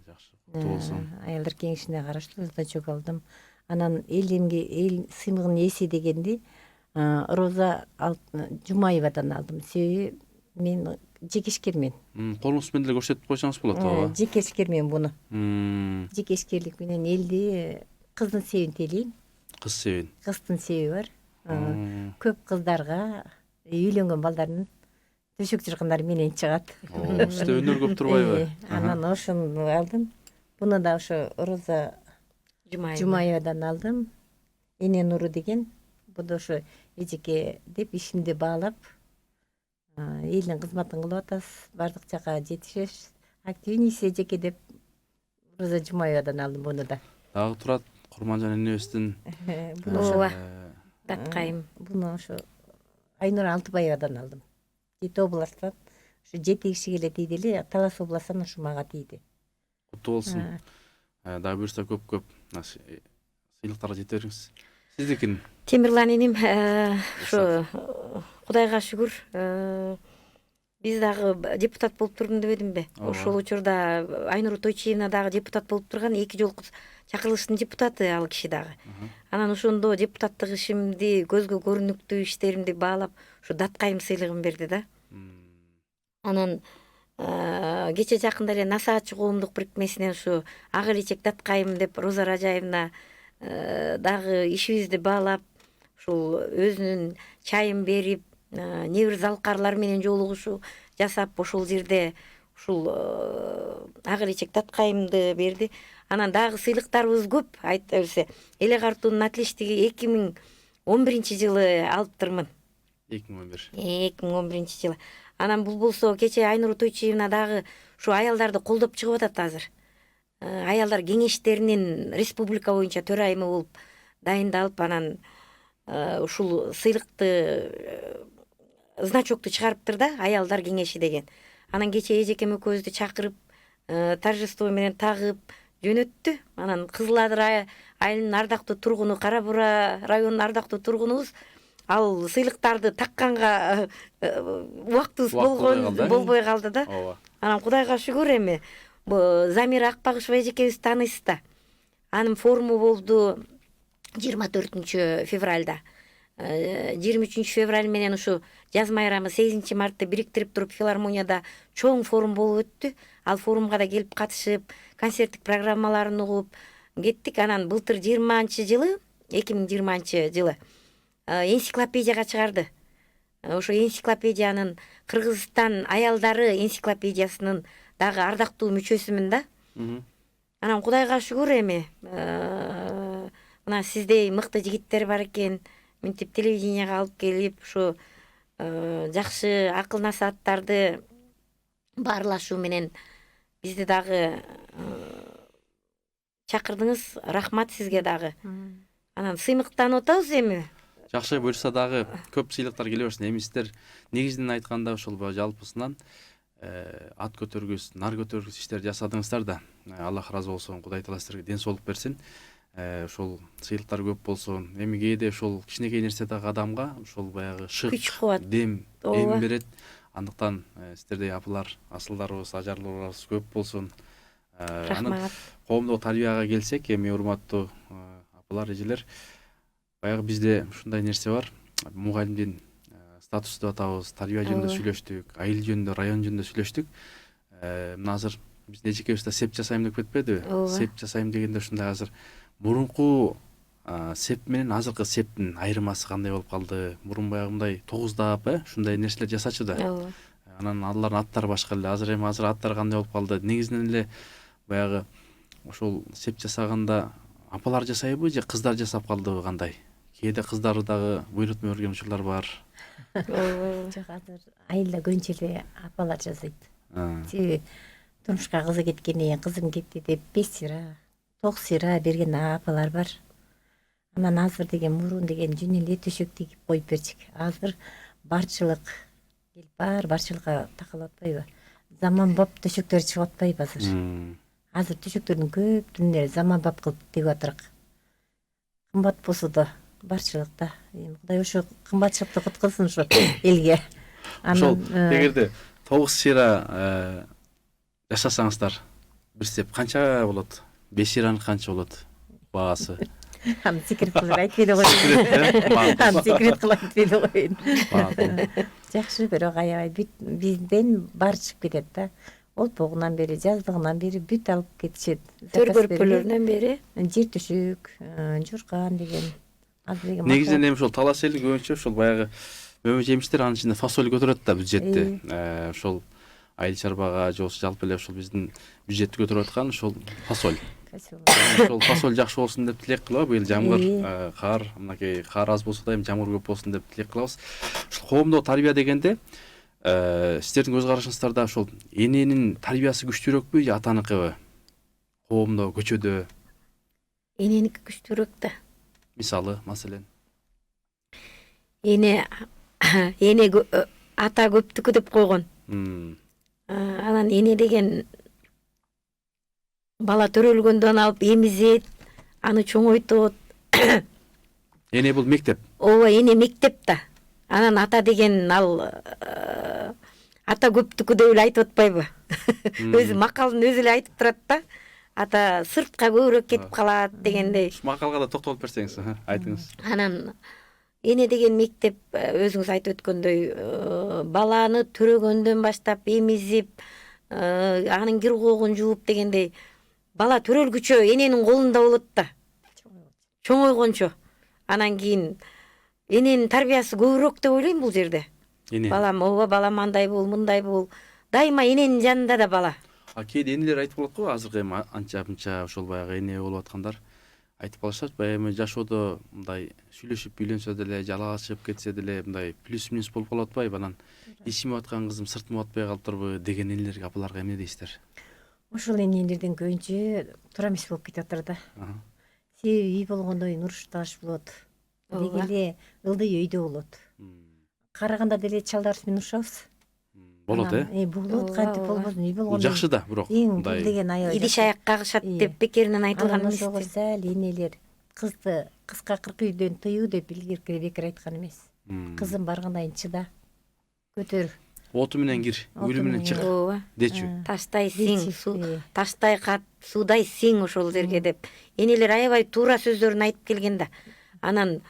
Жакшы. Куттуу болсун.
Аялдар кеңешине караштуу значок алдым. Анан эл сыйлыгынын ээси дегенди Роза Жумаевадан алдым. Себеби мен жекешкермен.
Колуңуз менен деле көрсөтүп койсоңуз болот ооба.
Жекешкермен буну. Жекешкерлик менен элди кыздын себин тейлейм.
Кыз себин.
Кыздын себи бар. Көп кыздарга үйлөнгөн балдардын төшөк жыргандары менен чыгат.
Сизде өнөр көп турбайбы?
Анан ошону алдым. Буну да ошо Роза Жумаевадан алдым. Эне нуру деген. Бу да ошо эжеке деп ишимди баалап, элдин кызматын кылып атасыз, бардык жака жетишесиз. Активнист эжеке деп Роза Жумаевадан алдым буну да.
Дагы турат Курманжан энебиздин.
Ооба. Даткайым.
Буну ошо Айнур Алтыбаевадан алдым. 7 областтан ошо 7 киши келе тийди эле, Талас областынан ошо мага тийди.
Куттуу болсун. Дагы буюрса көп сыйлыктарга жете бериңиз. Сиздикин?
Темирлан энем, ошо Кудайга шүгүр, биз дагы депутат болуп турдум дебедимби? Ошол учурда Айнур Тойчиевна дагы депутат болуп турган, 2 жолку чакырылыштын депутаты ал киши дагы. Анан ошондо депутаттык ишимди, көзгө көрүнүктүү иштеримди баалап, ошо даткайым сыйлыгын берди да. Анан кече жакында эле Насаатчы коомдук бирикмесинен ушу ак элечек даткайым деп Роза Ражаевна дагы ишибизди баалап, ушул өзүнүн чайын берип, небир залкарлар менен жолугушуу жасап, ошол жерде ушул агыр эчек таткайымды берди. Анан дагы сыйлыктарыбыз көп. Айта берсе, эле картуунун отличниги 2011-жылы алыптырмын.
2011.
2011-жылы. Анан бул болсо кечээ Айнур Тойчиевна дагы ушу аялдарды колдоп чыгып атат азыр. Аялдар кеңештеринин республика боюнча төрайымы болуп дайындалып, анан ушул сыйлыкты значокту чыгарыптыр да, аялдар кеңеши деген. Анан кечээ эжекем экөөбүздү чакырып, торжество менен тагып жөнөттү. Анан Кызыл Адыр айылынын ардактуу тургуну, Кара Бура районунун ардактуу тургунубуз ал сыйлыктарды такканга убактыбыз болбой калды да. Анан Кудайга шүгүр, эми Замира Акбагышева эжекебиз тааныйсыз да. Анын форуму болду 24 февралда. 23 февраль менен ушу жаз майрамы 8 мартты бириктирип туруп филармонияда чоң форум болуп өттү. Ал форумга да келип катышып, концерттик программаларын угуп кеттик. Анан былтыр 2020-жылы энциклопедияга чыгарды. Ошо энциклопедиянын Кыргызстан аялдары энциклопедиясынын дагы ардактуу мүчөсүмүн да. Анан Кудайга шүгүр, эми мына сиздей мыкты жигиттер бар экен. Мынтип телевиденияга алып келип, ушу жакшы акыл насааттарды баарлашуу менен бизди дагы чакырдыңыз. Рахмат сизге дагы. Анан сыймыктанып атабыз эми.
Жакшы, буюрса дагы көп сыйлыктар келе берсин. Эми сиздер негизинен айтканда ошол жалпысынан ат көтөргүс, нар көтөргүс иштер жасадыңыздар да. Аллах ыраазы болсун, Кудай таала сиздерге ден соолук берсин. Ошол сыйлыктар көп болсун. Эми кээде ошол кичинекей нерсе дагы адамга ошол баягы шык,
күч кубат,
дем берет. Андыктан сиздердей апалар, асылдарыбыз, ажарлууларыбыз көп болсун.
Рахмат.
Коомдук тарбияга келсек, эми урматтуу апалар, эжелер, баягы бизде ушундай нерсе бар. Мугалимдин статусу деп атабыз, тарбия жөнүндө сүйлөштүк, айыл жөнүндө, район жөнүндө сүйлөштүк. Мына азыр биздин эжекебиз да сеп жасайм деп кетпедиби? Сеп жасайм дегенде ушундай азыр мурунку сеп менен азыркы септин айырмасы кандай болуп калды? Мурун баягы мындай тогуздап, ушундай нерселер жасачу да. Анан алардын аттары башка эле. Азыр аттар кандай болуп калды? Негизинен эле баягы ошол сеп жасаганда апалар жасайбы же кыздар жасап калдыбы, кандай? Кээде кыздары дагы буйрутма берген учурлар бар.
Жок, азыр айылда көбүнчө эле апалар жасайт. Себеби турмушка кызы кеткенде, кызым кетти деп 5 сыйра, 9 сыйра берген апалар бар. Анан азыр деген мурун деген жүн эле төшөк тигип коюп берчүк. Азыр барчылык келип барчылыкка такалып атпайбы? Заманбап төшөктөр чыгып атпайбы азыр? Азыр төшөктөрдүн көптүн заманбап кылып тигип атырык. Кымбат болсо да барчылыкта. Кудай ошо кымбатчылыкты куткузсун ошо элге.
Ошол эгерде 9 сыйра жасасаңыздар, бир сеп канча болот? 5 сыйранын канча болот баасы?
Аны секрет кылып айтпай коеюн. Аны секрет кылып айтпай коеюн. Жакшы, бирок аябай бизден баары чыгып кетет да. Олпогунан бери, жаздыгынан бери бүт алып кетишет.
Төргөрпөлөрүнөн бери
жер төшөк, журкан деген.
Негизинен эми ошол талас эл көбүнчө ошол баягы мөмө жемиштер, анын ичинде фасоль көтөрөт да бюджетти. Ошол айыл чарбага же жалпы эле ошол биздин бюджетти көтөрүп аткан ошол фасоль. Ошол фасоль жакшы болсун деп тилек кылабы. Быйыл жамгыр, кар, мынакей кар аз болсо да эми жамгыр көп болсун деп тилек кылабыз. Ошол коомдук тарбия дегенде сиздердин көз карашыңыздарда ошол эненин тарбиясы күчтүүрөкпү же атаныкыбы? Коомдо, көчөдө?
Эненики күчтүүрөөк да.
Мисалы, маселен?
Эне ата көптүкү деп койгон. Анан эне деген бала төрөлгөндөн алып эмизет, аны чоңойтот.
Эне бул мектеп.
Ооба, эне мектеп да. Анан ата деген ал ата көптүкү деп эле айтып атпайбы? Өзү макалын өзү эле айтып турат да. Ата сыртка көбүрөөк кетип калат дегендей.
Макалга да токтолуп берсеңиз, айтыңыз.
Анан эне деген мектеп, өзүңүз айтып өткөндөй, баланы төрөгөндөн баштап эмизип, анын кир коогун жууп дегендей, бала төрөлгүчө эненин колунда болот да. Чоңойгончо. Анан кийин эненин тарбиясы көбүрөөк деп ойлойм бул жерде. Балам, ооба, балам андай бол, мындай бол, дайыма эненин жанында да бала.
Кээде энелер айтып калат го, азыркы эми анча мынча ошол баягы эне болуп аткандар айтып калышат, баягы эми жашоодо мындай сүйлөшүп үйлөнсө деле, жалгашып кетсе деле мындай плюс минус болуп калып атпайбы? Анан ичиме аткан кызым сыртыма атпай калыптырбы деген энелерге, апаларга эмне дейсиздер?
Ошол энелердин көбүнчө туура эмес болуп кетип атыр да. Себеби үй болгондо урушташ болот. Деги эле ылдый өйдө болот. Караганда деле чалдарыбыз менен урушабыз.
Болот,
Болот, кантип болбосун, үй болгондо.
Жакшы да, бирок
мындай деген аябай.
Идиш аяк кагышат деп бекеринен айтылган эмес.
Ошого сәл энелер кызды кыска кырк үйдөн тыюу деп илгерки бекер айткан эмес. Кызым баргандан кийин чыда. Көтөр.
Оту менен кир, өлү менен чык
Ооба.
дечү.
Таштай сиң, таштай кат, суудай сиң ошол жерге деп. Энелер аябай туура сөздөрүн айтып келген да. Анан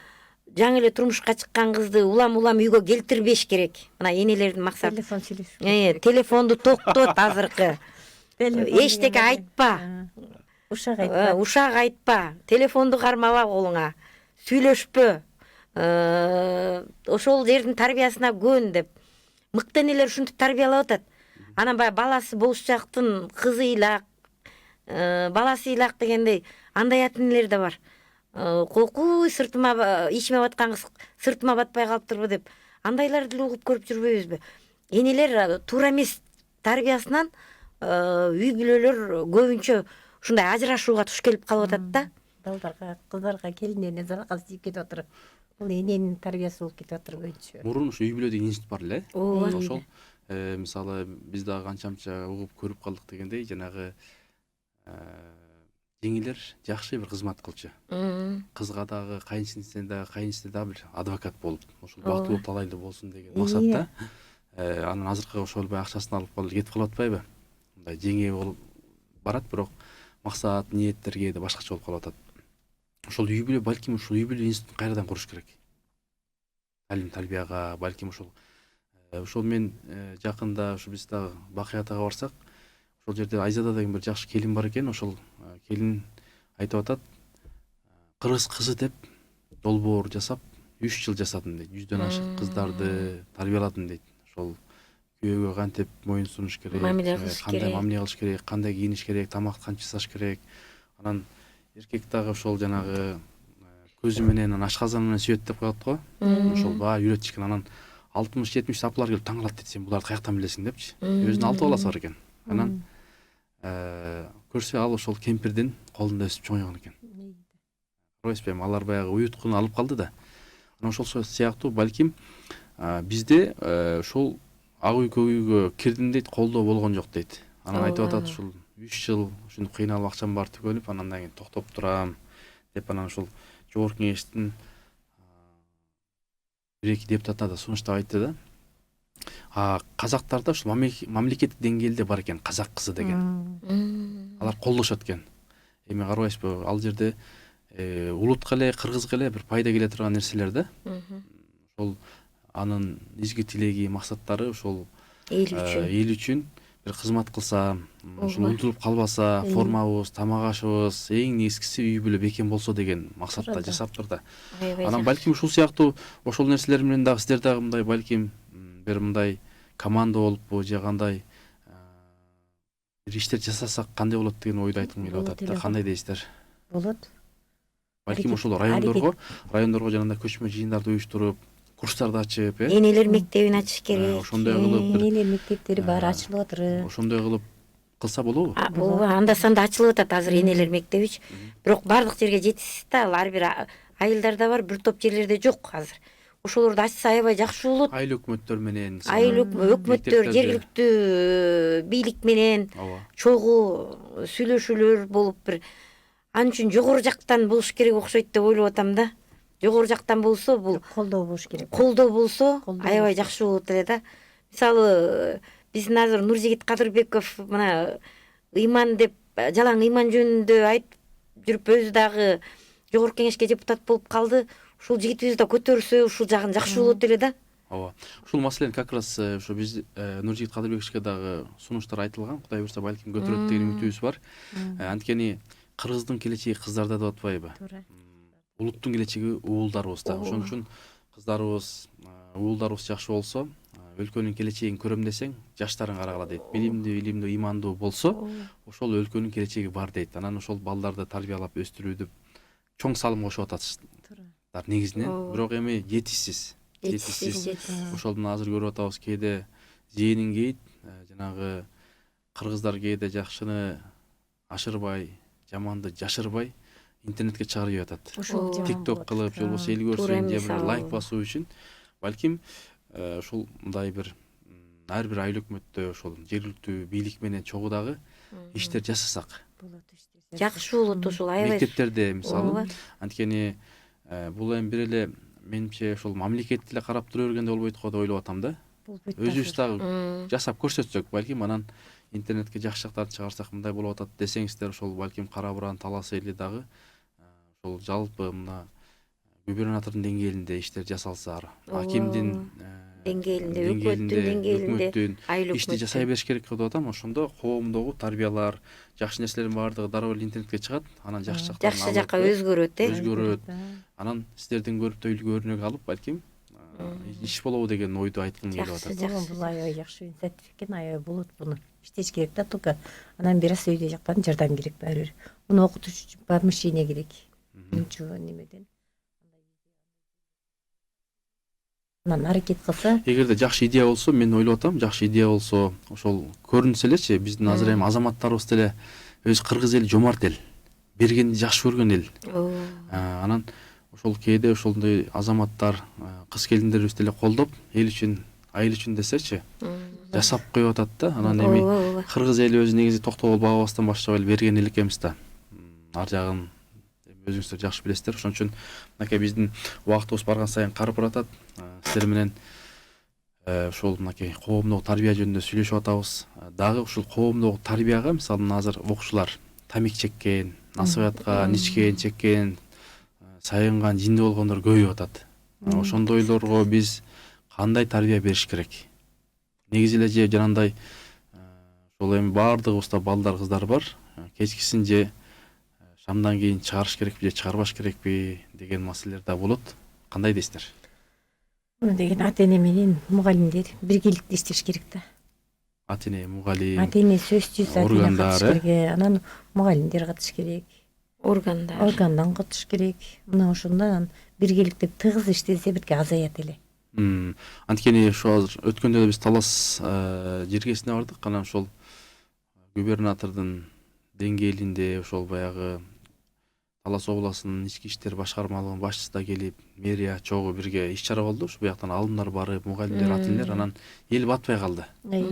жаңы эле турмушка чыккан кызды улам үйгө келтирбеш керек. Мына энелердин максаты.
Телефон сүйлөшүп.
Телефонду токтот азыркы. Эчтеке айтпа.
Ушак айтпа.
Ушак айтпа. Телефонду кармаба колуңа. Сүйлөшпө. Ошол жердин тарбиясына көн деп. Мыкты энелер ушинтип тарбиялап атат. Анан баягы баласы болушчактын кызы ыйлак, баласы ыйлак дегендей андай атынелер да бар. Колкуй сыртыма ичиме баткан кыз сыртыма батпай калыптырбы деп. Андайларды деле угуп көрүп жүрбөйбүзбү? Энелер туура эмес тарбиясынан үй бүлөлөр көбүнчө ушундай ажырашууга туш келип калып атат да.
Балдарга, кыздарга, келиндерине залакасы тийип кетип атыр. Бул эненин тарбиясы болуп кетип атыр көбүнчө.
Мурун ушу үй бүлө деген институт бар эле.
Ооба.
Ошол мисалы биз дагы канча угуп көрүп калдык дегендей, жанагы жеңилер жакшы бир кызмат кылчу. Кызга дагы, кайынсине дагы бир адвокат болуп, ошол бактылуу талайлуу болсун деген максатта. Анан азыркы ошол баягы акчасын алып калып кетип калып атпайбы? Мындай жеңе болуп барат, бирок максат, ниеттер кээде башкача болуп калып атат. Ошол үй бүлө, балким ушул үй бүлө институтун кайрадан куруш керек. Талим тарбияга, балким ошол мен жакында ушу биз дагы Бакый атага барсак, ошол жерде Айзада деген бир жакшы келин бар экен. Ошол келин айтып атат, кыргыз кызы деп долбоор жасап 3 жыл жасадым дейт. 100дөн ашык кыздарды тарбияладым дейт. Ошол күйөөгө кантип моюн сунуш керек, кандай мамиле кылыш керек, кандай кийиниш керек, тамак канча жасаш керек. Анан эркек дагы ошол жанагы көзү менен ашказан менен сүйөт деп коет го. Ошол баа үйрөтүшкөн. Анан 60-70 апалар келип таң калат дейт, сен буларды каяктан билесиң депчи. Өзүнүн 6 баласы бар экен. Анан көрсө ал ошол кемпирдин колунда өсүп чоңойгон экен. Карабайсызбы, алар баягы уюткуну алып калды да. Анан ошол сыяктуу балким бизде ошол ак үй көк үйгө кирдим дейт, колдоо болгон жок дейт. Анан айтып атат, ушул 3 жыл ушинтип кыйналып акчам бар түгөлүп, анан кийин токтоп турам деп, анан ушул жогорку кеңештин бир-эки депутатына да сунуштап айтты да. Казактарда ушул мамлекеттик деңгээлде бар экен казак кызы деген. Алар колдошот экен. Эми карабайсызбы, ал жерде улутка эле, кыргызга эле бир пайда келе турган нерселер да. Ошол анын изги тилеги, максаттары ошол эл үчүн бир кызмат кылса, ушул унутулуп калбаса, формабыз, тамак ашыбыз, эң негизгиси үй бүлө бекем болсо деген максатта жасаптыр да. Анан балким ушул сыяктуу ошол нерселер менен дагы сиздер дагы мындай балким бир мындай команда болуппу же кандай бир иштер жасасак кандай болот деген ойду айткым келип атат да. Кандай дейсиздер?
Болот.
Балким ошол райондорго жанагындай көчмө жыйындарды уюштуруп, курстарды ачып,
энелер мектебин ачыш керек.
Ошондой кылып
энелер мектептери баары ачылып атыр.
Ошондой кылып кылса болобу?
Болобу, анда санда ачылып атат азыр энелер мектебич. Бирок бардык жерге жетишсиз да, ар бир айылдарда бар, бир топ жерлерде жок азыр. Ошолорду ачса аябай жакшы болот.
Айыл өкмөттөр менен,
өкмөттөр, жергиликтүү бийлик менен чогуу сүйлөшүүлөр болуп бир ан үчүн жогору жактан болуш керек окшойт деп ойлоп атам да. Жогору жактан болсо бул
колдоо болуш керек.
Колдоо болсо аябай жакшы болот эле да. Мисалы биздин азыр Нуржигит Кадырбеков мына ыйман деп жалаң ыйман жөнүндө айтып жүрүп өзү дагы жогорку кеңешке депутат болуп калды. Ушул жигитибиз да көтөрсө ушул жагын жакшы болот эле да.
Ооба. Ушул маселени как раз ушу биз Нуржигит Кадырбековичке дагы сунуштар айтылган. Кудай буйрса балким көтөрөт деген үмүтүбүз бар. Анткени кыргыздын келечеги кыздарда деп атпайбы? Улуттун келечеги уулдарыбызда. Ошон үчүн кыздарыбыз, уулдарыбыз жакшы болсо, өлкөнүн келечегин көрөм десең, жаштарың карагыла дейт. Билимдүү, ыймандуу болсо, ошол өлкөнүн келечеги бар дейт. Анан ошол балдарды тарбиялап өстүрүүдү чоң салым кошуп атат негизинен. Бирок эми жетишсиз. Ошолдон азыр көрүп атабыз, кээде зээнин кейит, жанагы кыргыздар кээде жакшыны ашырбай, жаманды жашырбай интернетке чыгарып жатат. TikTok кылып, же болбосо эл көрсүн, же бир лайк басуу үчүн. Балким ушул мындай бир ар бир айыл өкмөттө ошол жергиликтүү бийлик менен чогуу дагы иштер жасасак
жакшы болот. Ушул аябай
мектептерде мисалы. Анткени бул эми бир эле менимче ошол мамлекет эле карап тура бергенде болбойт го деп ойлоп атам да. Өзүбүз дагы жасап көрсөтсөк, балким анан интернетке жакшы жактарды чыгарсак мындай болуп атат десеңиздер, ошол балким Кара Буран, Талас эли дагы ошол жалпы мына губернатордун деңгээлинде иштер жасалса, акимдин
деңгээлинде, өкмөттүн айыл
ишти жасай бериш керек деп атам. Ошондо коомдогу тарбиялар, жакшы нерселердин баардыгы дароо эле интернетке чыгат. Анан жакшы
жакка өзгөрөт.
Өзгөрөт. Анан сиздердин көрүп өрнөк алып, балким иш болобу деген ойду айткым келип атат.
Бул аябай жакшы инициатива экен, аябай болот. Буну иштеш керек да, только анан бир аз өйдө жактан жардам керек баары бир. Муну окутуш үчүн помещение керек. Мынчу немеден. Анан аракет кылса,
Эгерде жакшы идея болсо, мен ойлоп атам, жакшы идея болсо, ошол көрүнсө элечи, биздин азыр эми азаматтарыбыз деле өз кыргыз эли жомарт эл, бергенди жакшы көргөн эл. Анан ошол кээде ошондой азаматтар, кыз келиндерибиз деле колдоп, эл үчүн, айыл үчүн десечи, жасап коюп атат да. Анан эми кыргыз эли өзү негизи токтогул бабабыздан баштап эле берген эл экенбиз да. Ар жагын өзүңүздөр жакшы билесиздер. Ошон үчүн мынакей биздин убактыбыз барган сайын карып баратат. Сиздер менен ошол мынакей коомдогу тарбия жөнүндө сүйлөшүп атабыз. Дагы ушул коомдогу тарбияга мисалы азыр окуучулар тамик чеккен, насыбатка ичкен, чеккен, сайынган, жинди болгондор көбөйүп атат. Ошондойлорго биз кандай тарбия бериш керек? Негизи эле же жанагындай ошол эми баардыгыбызда балдар, кыздар бар. Кечкисин же шамдан кийин чыгарыш керекпи же чыгарбаш керекпи деген маселелер да болот. Кандай дейсиздер?
муну деген ата эне менен мугалимдер биргеликте иштеш керек да.
Ата эне, мугалим,
Ата эне сөзсүз ата эне
органдар,
катыш керек, анан мугалимдер катыш керек, органдан катыш керек. Мына ошондон биргеликте тыгыз иштесе бирге азаят эле.
Анткени ошо азыр өткөндө эле биз Талас жергесине бардык. Анан ошол губернатордун деңгээлинде ошол баягы Талас областынын ички иштер башкармалыгынын башчысы да келип, мэрия чогуу бирге иш чара болду. Ошол бияктан алымдар барып, мугалимдер, ата энелер, анан эл батпай калды. Тиги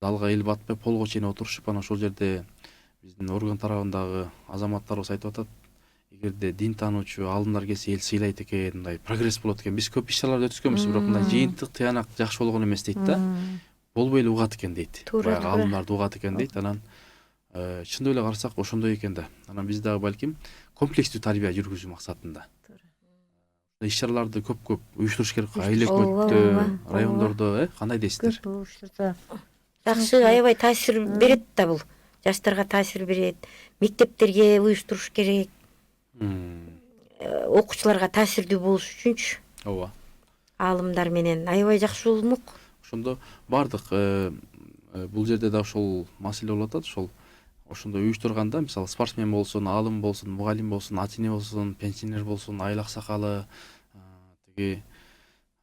залга эл батпай полго чейин отурушуп, анан ошол жерде биздин орган тарабындагы азаматтарыбыз айтып атат, эгерде дин таануучу алымдар келсе эл сыйлайт экен, мындай прогресс болот экен. Биз көп иш чараларды өткөзгөнбүз, бирок мындай жыйынтык тыянак жакшы болгон эмес дейт да. Болбой эле угат экен дейт. Баягы алымдарды угат экен дейт. Анан чындап эле карасак ошондой экен да. Анан биз дагы балким комплекстүү тарбия жүргүзүү максатында иш чараларды көп уюштуруш керек. Айыл өкмөттө, райондордо, кандай дейсиздер?
Көп уюштурса
жакшы, аябай таасир берет да бул. Жаштарга таасир берет. Мектептерге уюштуруш керек. Окуучуларга таасирдүү болуш үчүнчү.
Ооба.
Аалымдар менен аябай жакшы болмок.
Ошондо бардык бул жерде да ошол маселе болуп атат. Ошондо уюштурганда, мисалы спортсмен болсун, аалым болсун, мугалим болсун, ата эне болсун, пенсионер болсун, айыл аксакалы, тиги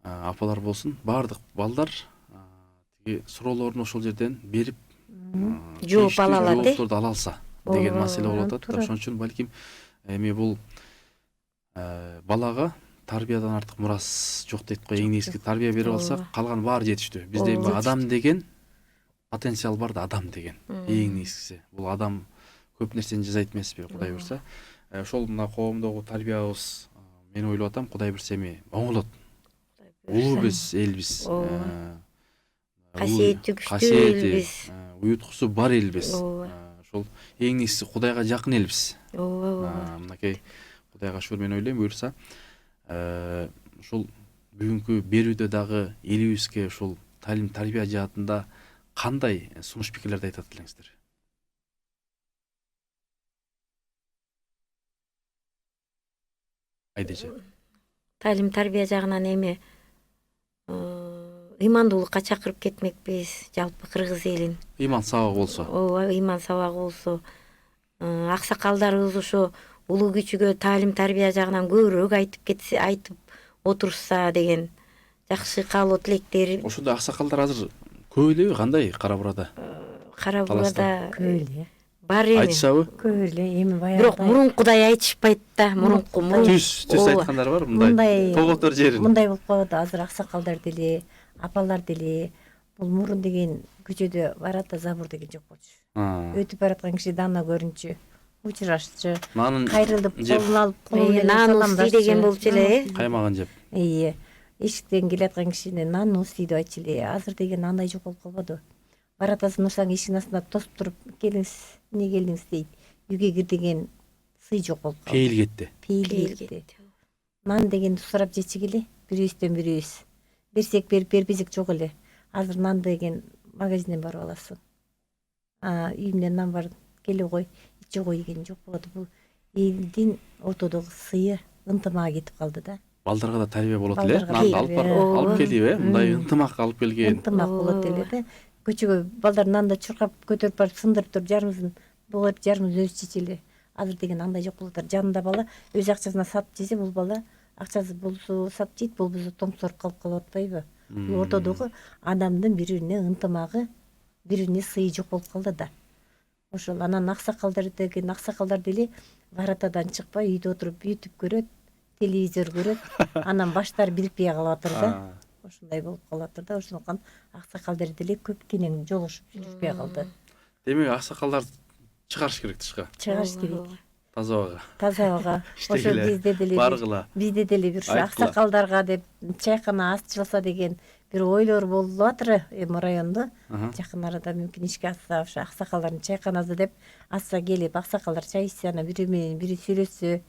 апалар болсун, бардык балдар тиги суроолорун ошол жерден берип
жооп ала алат,
жоопторду ала алса деген маселе болуп атат. Ошон үчүн балким эми бул балага тарбиядан артык мурас жок дейт го. Эң негизги тарбия берип алсак, калган баары жетиштүү. Бизде эми адам деген потенциал бар да, адам деген. Эң негизгиси. Бул адам көп нерсени жасайт эмеспи, Кудай буйрса. Ошол мына коомдогу тарбиябыз, мен ойлоп атам, Кудай буйрса эми оңолот. Улуубуз, элбиз.
Касиети күчтүү элбиз.
Уюткусу бар элбиз. Ошол эң негизгиси Кудайга жакын элбиз. Мынакей Кудайга шүгүр, мен ойлойм, буйрса ушул бүгүнкү берүүдө дагы элибизге ушул талим тарбия жаатында кандай сунуш пикирлерди айтат элеңиздер? Айдеже.
Талим тарбия жагынан эми ыймандуулукка чакырып кетмекпиз жалпы кыргыз элин.
Иман сабак болсо.
Ооба, ыйман сабагы болсо. Аксакалдарыбыз ошо улуу күчүгө таалим тарбия жагынан көбүрөөк айтып отурса деген жакшы каалоо тилектер.
Ошондой аксакалдар азыр көп элеби, кандай Кара Буурада?
Кара Буурада
көп эле
бар эми.
Айтышабы?
көп эле эми баягы
Бирок мурункудай айтышпайт да. Мурунку
Түз айткандар бар мындай. Тоготор жерин.
мындай болуп калат. Азыр аксакалдар деле, апалар деле бул мурун деген көчөдө барат да забор деген жок болчу. Өтүп бараткан киши даана көрүнчү, учурашчу, кайрылып колун алып
нан деген болчу эле.
Каймаган жеп.
Эшиктен келаткан кишине нан устий деп айтчу эле. Азыр деген андай жок болуп калбаду. Баратасын урсаң эшиктин астында тосуп туруп, келиңиз, эмне келдиңиз дейт. Үйгө кир деген сый жок болуп калды.
Пейил кетти.
Пейил кетти. Нан дегенди сурап жечик эле, бирибизден бирибиз. Берсек берип, бербесек жок эле. Азыр нан деген магазинден барып аласың. Үйүмдөн нан бар, келе кой, иче кой деген жок болот. Бул элдин ортодогу сыйы, ынтымагы кетип калды да.
Балдарга да тарбия болот эле. Нанды алып келип, мындай ынтымак алып келген.
Ынтымак болот эле да. Көчөгө балдар нанды чуркап көтөрүп барып сындырып туруп жарымысын бугап жарымын өзү чечели. Азыр деген андай жок болот. Жанында бала өз акчасына сатып жесе, бул бала акчасы болсо сатып жейт, болбосо томсоруп калып калып атпайбы? Бул ортодогу адамдын бири-бирине ынтымагы, бири-бирине сыйы жок болуп калды да. Ошол анан аксакалдар деген аксакалдар деле баратадан чыкпай үйдө отуруп YouTube көрөт, телевизор көрөт, анан баштары бирикпей калып атыр да. Ошондой болуп калып атыр да. Ошондуктан аксакалдар деле көп кенен жолугушуп жүрүшпөй калды.
Демек аксакалдар чыгарыш керек тышка.
Чыгарыш керек.
Таза абага.
Таза абага. Ошо бизде деле бир аксакалдарга деп чайкана ачылса деген бир ойлор болуп атыр эми райондо. Жакын арада мүмкүн ишке ашса, ошо аксакалдардын чайканасы деп ачса келип аксакалдар чай ичсе, анан бири менен бири сүйлөшсө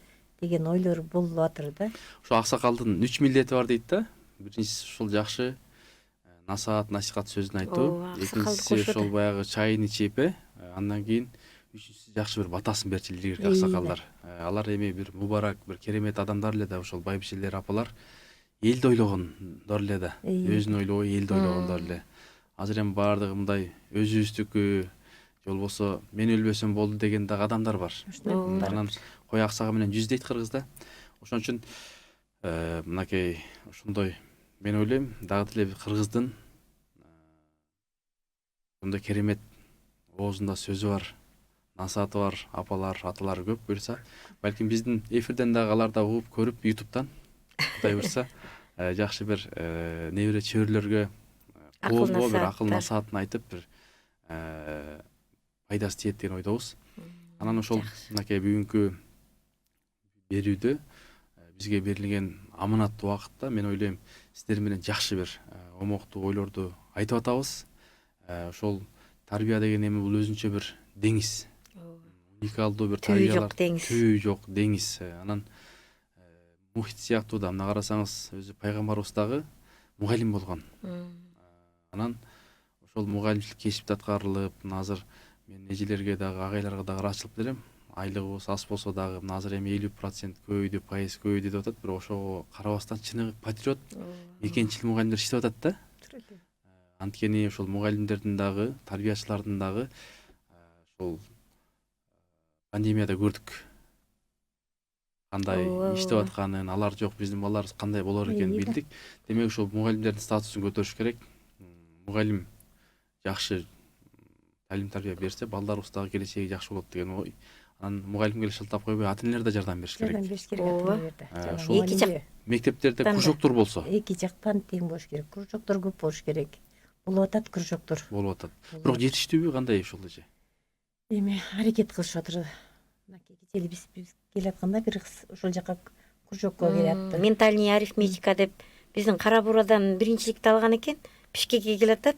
деген ойлор болуп атыр да.
Ошо аксакалдын 3 милдети бар дейт да. Биринчиси ушул жакшы насаат, насихат сөзүн айтуу. Экинчиси ошол баягы чайын ичип, андан кийин үчүнчүсү жакшы бир батасын берчү илгерки аксакалдар. Алар эми бир мубарак, бир керемет адамдар эле да, ошол байбишелер, апалар элди ойлогондор эле да. Өзүн ойлобой элди ойлогондор эле. Азыр эми баардыгы мындай өзүбүздүкү же болбосо мен өлбөсөм болду деген дагы адамдар бар. Анан кой аксагы менен жүз дейт кыргызда. Ошон үчүн мынакей ошондой мен ойлойм, дагы деле кыргыздын ошондой керемет оозунда сөзү бар, насааты бар апалар, аталар көп буюрса, балким биздин эфирден дагы алар да угуп көрүп YouTube'дан Кудай буюрса жакшы бир небере чөбүрлөргө коомго бир акыл насаатын айтып бир пайдасы тиет деген ойдобуз. Анан ошол мынакей бүгүнкү берүүдө бизге берилген аманаттуу убакытта мен ойлойм сиздер менен жакшы бир омоктуу ойлорду айтып атабыз. Ошол тарбия деген эми бул өзүнчө бир деңиз. Уникалдуу бир тарбиялар, түбү жок деңиз. Анан Мухит сыяктуу да мына карасаңыз өзү пайгамбарыбыз дагы мугалим болгон. Анан ошол мугалимчилик кесипти аткарылып, азыр мен эжелерге дагы агайларга дагы ырахчылык берем. Айлыгыбыз аз болсо дагы азыр эми 50% көбөйдү, пайыз көбөйдү деп атат, бирок ошого карабастан чыныгы патриот, экенчил мугалимдер иштеп атат да. Анткени ошол мугалимдердин дагы, тарбиячылардын дагы ошол пандемияда көрдүк. Кандай иштеп атканын, алар жок, биздин балдарыбыз кандай болор экенин билдик. Демек ошол мугалимдердин статусун көтөрүш керек. Мугалим жакшы талим тарбия берсе, балдарыбыз дагы келечеги жакшы болот деген ой. Анан мугалимге эле шылтап койбой, ата-энелер да жардам бериш керек.
Жардам бериш керек ата-энелерде.
Эки жак
мектептерде кружоктор болсо.
Эки жактан тең болуш керек. Кружоктор көп болуш керек. Болуп атат кружоктор.
Болуп атат. Бирок жетиштүүбү кандай ошол эже?
Эми аракет кылышып атыр. Мынакей кечели биз келатканда бир ошол жака кружокко келатты.
Ментальный арифметика деп биздин Кара Бурадан биринчиликти алган экен. Бишкекке келатат.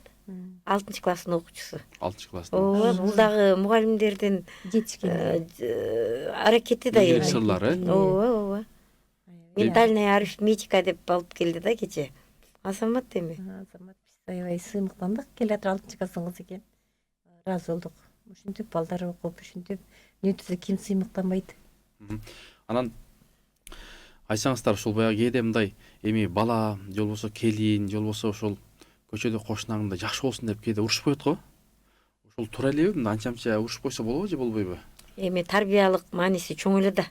6-класстын окуучусу.
6-класстын.
Ооба, бул дагы мугалимдердин
жетишкен
аракети да эми.
Сырлары.
Ооба. Ментальная арифметика деп алып келди да кече. Азамат эми.
Азамат биз аябай сыймыктандык. Келатыр 6-класстын кызы экен. Ыраазы болдук. Ушинтип балдар окуп, ушинтип нөтүсү ким сыймыктанбайт.
Анан айтсаңыздар ушул баягы кээде мындай эми бала же болбосо келин же болбосо ошол көчөдө кошунаңда жакшы болсун деп кээде урушуп коет го. Ошол туура элеби? Мындай анча мынча урушуп койсо болобу же болбойбу?
Эми тарбиялык мааниси чоң эле да.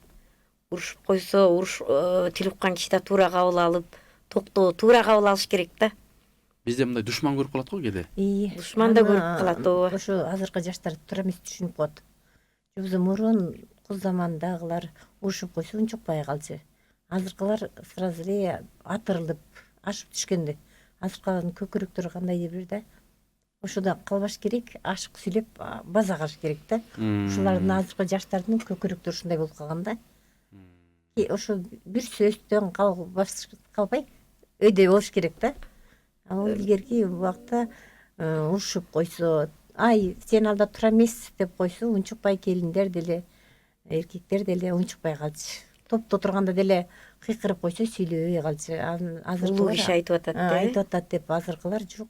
Урушуп койсо, тил уккан киши да туура кабыл алып, туура кабыл алыш керек да.
Бизде мындай душман көрүп калат го кээде.
Душман да көрүп калат, ооба.
Ошо азыркы жаштар туура эмес түшүнүп коет. Жобосо мурун кыз замандагылар урушуп койсо унчукпай калчу. Азыркылар сразу эле атырылып ашып түшкөндө. Азыркылардын көкүрөктөрү кандай деп бир да. Ошода калбаш керек, ашык сүйлөп база калыш керек да. Ушулардын азыркы жаштардын көкүрөктөрү ушундай болуп калган да. Ошо бир сөздөн калбай өйдөй болуш керек да. Ал илгерки убакта урушуп койсо, ай сен алда тура эмес деп койсо, унчукпай келиндер деле, эркектер деле унчукпай калчу. Топто турганда деле кыйкырып койсо сүйлөбөй калчу.
Улуу киши айтып атат да.
Айтып атат деп азыркылар жок.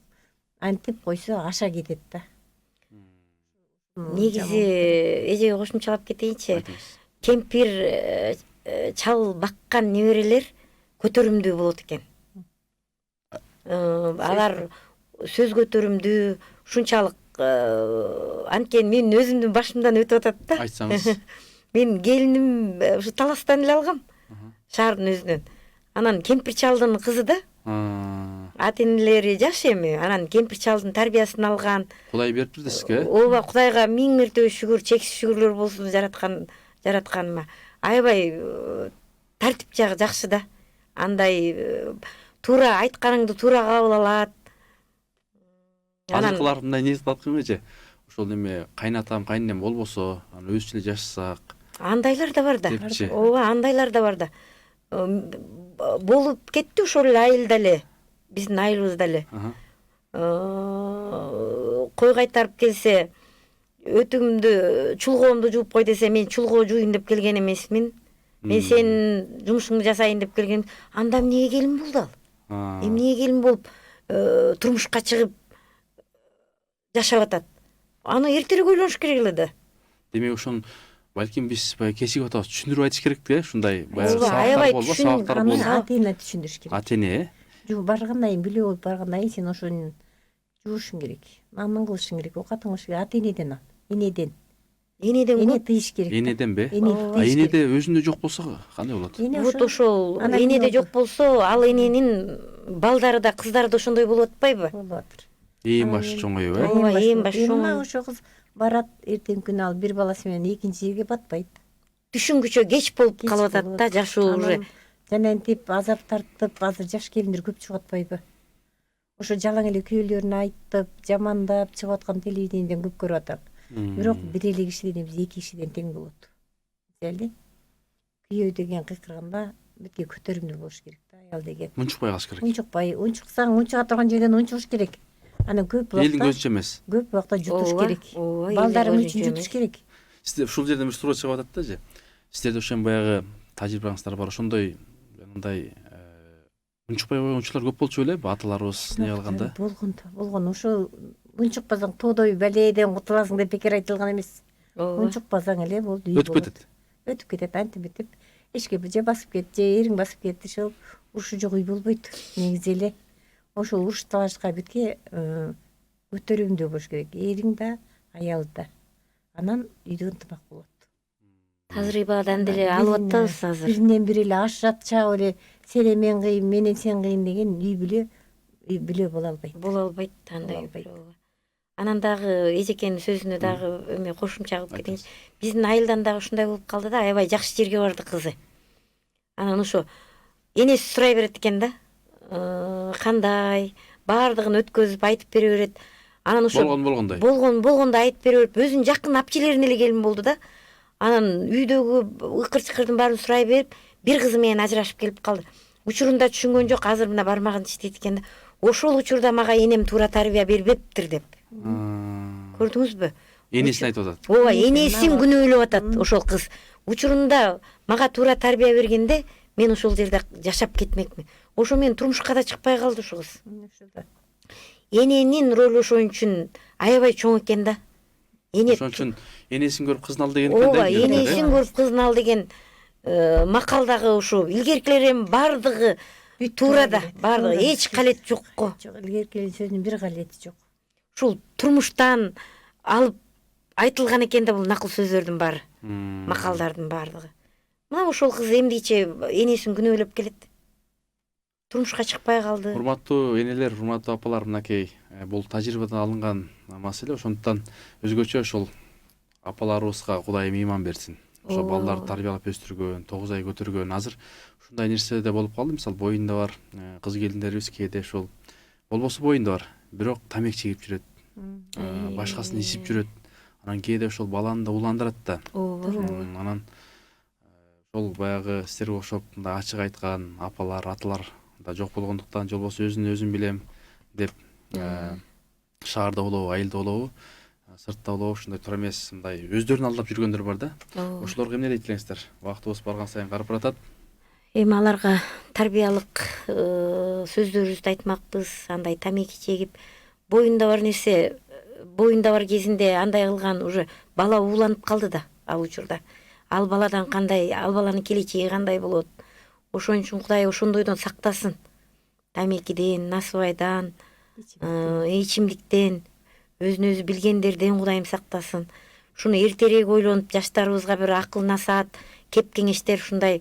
Антип койсо аша кетет да.
Негизи эжеге кошумчалап кетейинчи. Кемпир чал баккан неберелер көтөрүмдүү болот экен. Алар сөз көтөрүмдүү, ушунчалык анткени менин өзүмдүн башымдан өтүп атат да.
Айтсаңыз.
Мен келиним ушу Таластан эле алгам. Шаардын өзүнөн. Анан кемпир чалдын кызы да. Ата энелери жаш эми. Анан кемпир чалдын тарбиясын алган.
Кудай бериптир да сизге.
Ооба, Кудайга миң мертебе шүгүр, чексиз шүгүрлөр болсун жаратканыма. Аябай тартип жагы жакшы да. Андай туура айтканыңды туура кабыл алат.
Азыркылар мындай ниет кылат эмечи? Ошол неме кайнатам, кайненем болбосо, анан өзүбүз эле жашасак.
Андайлар да бар да.
Депчи.
Ооба, андайлар да бар да. Болуп кетти ошол эле айылда эле. Биздин айылыбызда эле. Кой кайтарып келсе, өтүгүмдү, чулгоомду жууп кой десе, мен чулгоо жууйн деп келген эмесмин. Мен сенин жумушуңду жасайын деп келген. Анда эмнеге келин болду ал? Эмнеге келин болуп турмушка чыгып жашап атат? Аны эртерээк ойлонуш керек эле да.
Демек ошон балким биз баягы кесип атабыз, түшүндүрүп айтыш керек да, ушундай баягы
аябай
сабактар болсо.
Ата эне түшүндүрүш керек.
Ата эне.
Жуу баргандан кийин билүү болуп баргандан кийин сен ошону жуушуң керек. Намын кылышың керек, окатың кылыш керек. Ата энеден ал. Энеден. Эне тыйыш керек.
Энеденби?
Эне
Энеде өзүндө жок болсо кандай болот?
Вот ошол энеде жок болсо, ал эненин балдары да, кыздары да ошондой болуп атпайбы?
Болуп атыр.
Ээн башы чоңоюп, э?
Ооба, ээн башы чоңоюп.
Ошо кыз барат, эртең күнү ал бир баласы менен экинчи жерге батпайт.
Түшүнгүчө кеч болуп калып атат да, жашоо уже.
Жанентип азап тартып, азыр жаш келиндер көп чыгып атпайбы? Ошо жалаң эле күйөөлөрүн айтып, жамандап чыгып аткан телевидениеден көп көрүп атат. Бирок бир эле кишиден эмес, эки кишиден тең болот. Эле күйөө деген кыйкырганда бетке көтөрүмдүү болуш керек да, аял деген.
Унчукпай калыш керек.
Унчукпай, унчуксаң, унчуга турган жерден унчугуш керек. Анан көп убакта
Элдин көзүнчө эмес.
Көп убакта жутуш керек.
ооба,
Балдарың
элдин
үчүн
көзүнчө
жутуш керек.
Сизде ушул жерден бир суроо чыгып атат да же. Сиздерде ошон баягы тажрыйбаңыздар бар, ошондой мындай унчукпай койгончулар көп болчу беле, аталарыбыз не алганда?
Болгон. Ошол унчукпасаң тоодой баледен кутуласың деп бекер айтылган эмес. Унчукпасаң эле болду.
Өтүп кетет.
Өтүп кетет, антип этип. Эчке же басып кетти, же эриң басып кетти, ошол урушу жок үй болбойт. Негизи эле ошол уруш талашка бетке көтөрүмдүү болуш керек. Эриң да, аял да. Анан үйдө ынтымак болот.
Тажрыйбадан деле алып атабыз азыр.
Биринен бири эле ашат чаап эле сен мен кыйын, менен сен кыйын деген үй бүлө боло албайт.
Боло албайт андай. Анан дагы эжекенин сөзүнө дагы эме кошумча кылып кетейинчи. Биздин айылдан дагы ушундай болуп калды да, аябай жакшы жерге барды кызы. Анан ошо энеси сурай берет экен да. Кандай, баардыгын өткөзүп айтып бере берет. Анан ошо болгондой айтып бере берип, өзүнүн жакын апчелерин эле келин болду да. Анан үйдөгү ыкыр-чыкырдын баарын сурай берип, бир кызы менен ажырашып келип калды. Учурунда түшүнгөн жок, азыр мына бармагын тиштейт экен да. Ошол учурда мага энем туура тарбия бербептир деп. Көрдүңүзбү?
Энесин айтып атат.
Ооба, энесин күнөөлөп атат ошол кыз. Учурунда мага туура тарбия бергенде мен ошол жерде жашап кетмекмин. Ошо мен турмушка да чыкпай калды ошол кыз. Эненин ролу ошон үчүн аябай чоң экен да.
Ошон үчүн энесин көрүп кызын ал деген экен да.
Ооба, энесин көрүп кызын ал деген макалдагы ушу илгеркилер эми баардыгы туура да, баардыгы эч калет жок го.
Жок, илгеркилердин сөзүнүн бир калети жок.
Ушул турмуштан алып айтылган экен да бул накыл сөздөрдүн баары, макалдардын баардыгы. Мына ошол кыз эмдиче энесин күнөөлөп келет. Турмушка чыкпай калды.
Урматтуу энелер, урматтуу апалар, мынакей бул тажрыйбадан алынган маселе, ошондуктан өзгөчө ошол апаларыбызга Кудайым ыйман берсин. Ошо балдарды тарбиялап өстүргөн, 9 ай көтөргөн. Азыр ушундай нерсе да болуп калды. Мисалы боюнда бар кыз келиндерибиз кээде ошол болбосо боюнда бар, бирок тамек чегип жүрөт, башкасын ичип жүрөт. Анан кээде ошол баланы да уландырат да. Анан ошол баягы сиздерге окшоп мындай ачык айткан апалар, аталар да жок болгондуктан, же болбосо өзүн билем деп шаарда болобу, айылда болобу, сыртта болобу, ушундай туура эмес мындай өздөрүн алдап жүргөндөр бар да. Ошолорго эмне дейт элеңиздер? Убактыбыз барган сайын карып баратат.
Эми аларга тарбиялык сөздөрүбүздү айтмакпыз. Андай тамеки чегип, боюнда бар нерсе, боюнда бар кезинде андай кылган уже бала ууланып калды да ал учурда. Ал баладан кандай, ал баланын келечеги кандай болот? Ошон үчүн Кудай ошондойдон сактасын. Тамекиден, насыбайдан, ичимдиктен, өзүн өзү билгендерден Кудайым сактасын. Шуну эртерээк ойлонуп, жаштарыбызга бир акыл насаат, кеп кеңештер ушундай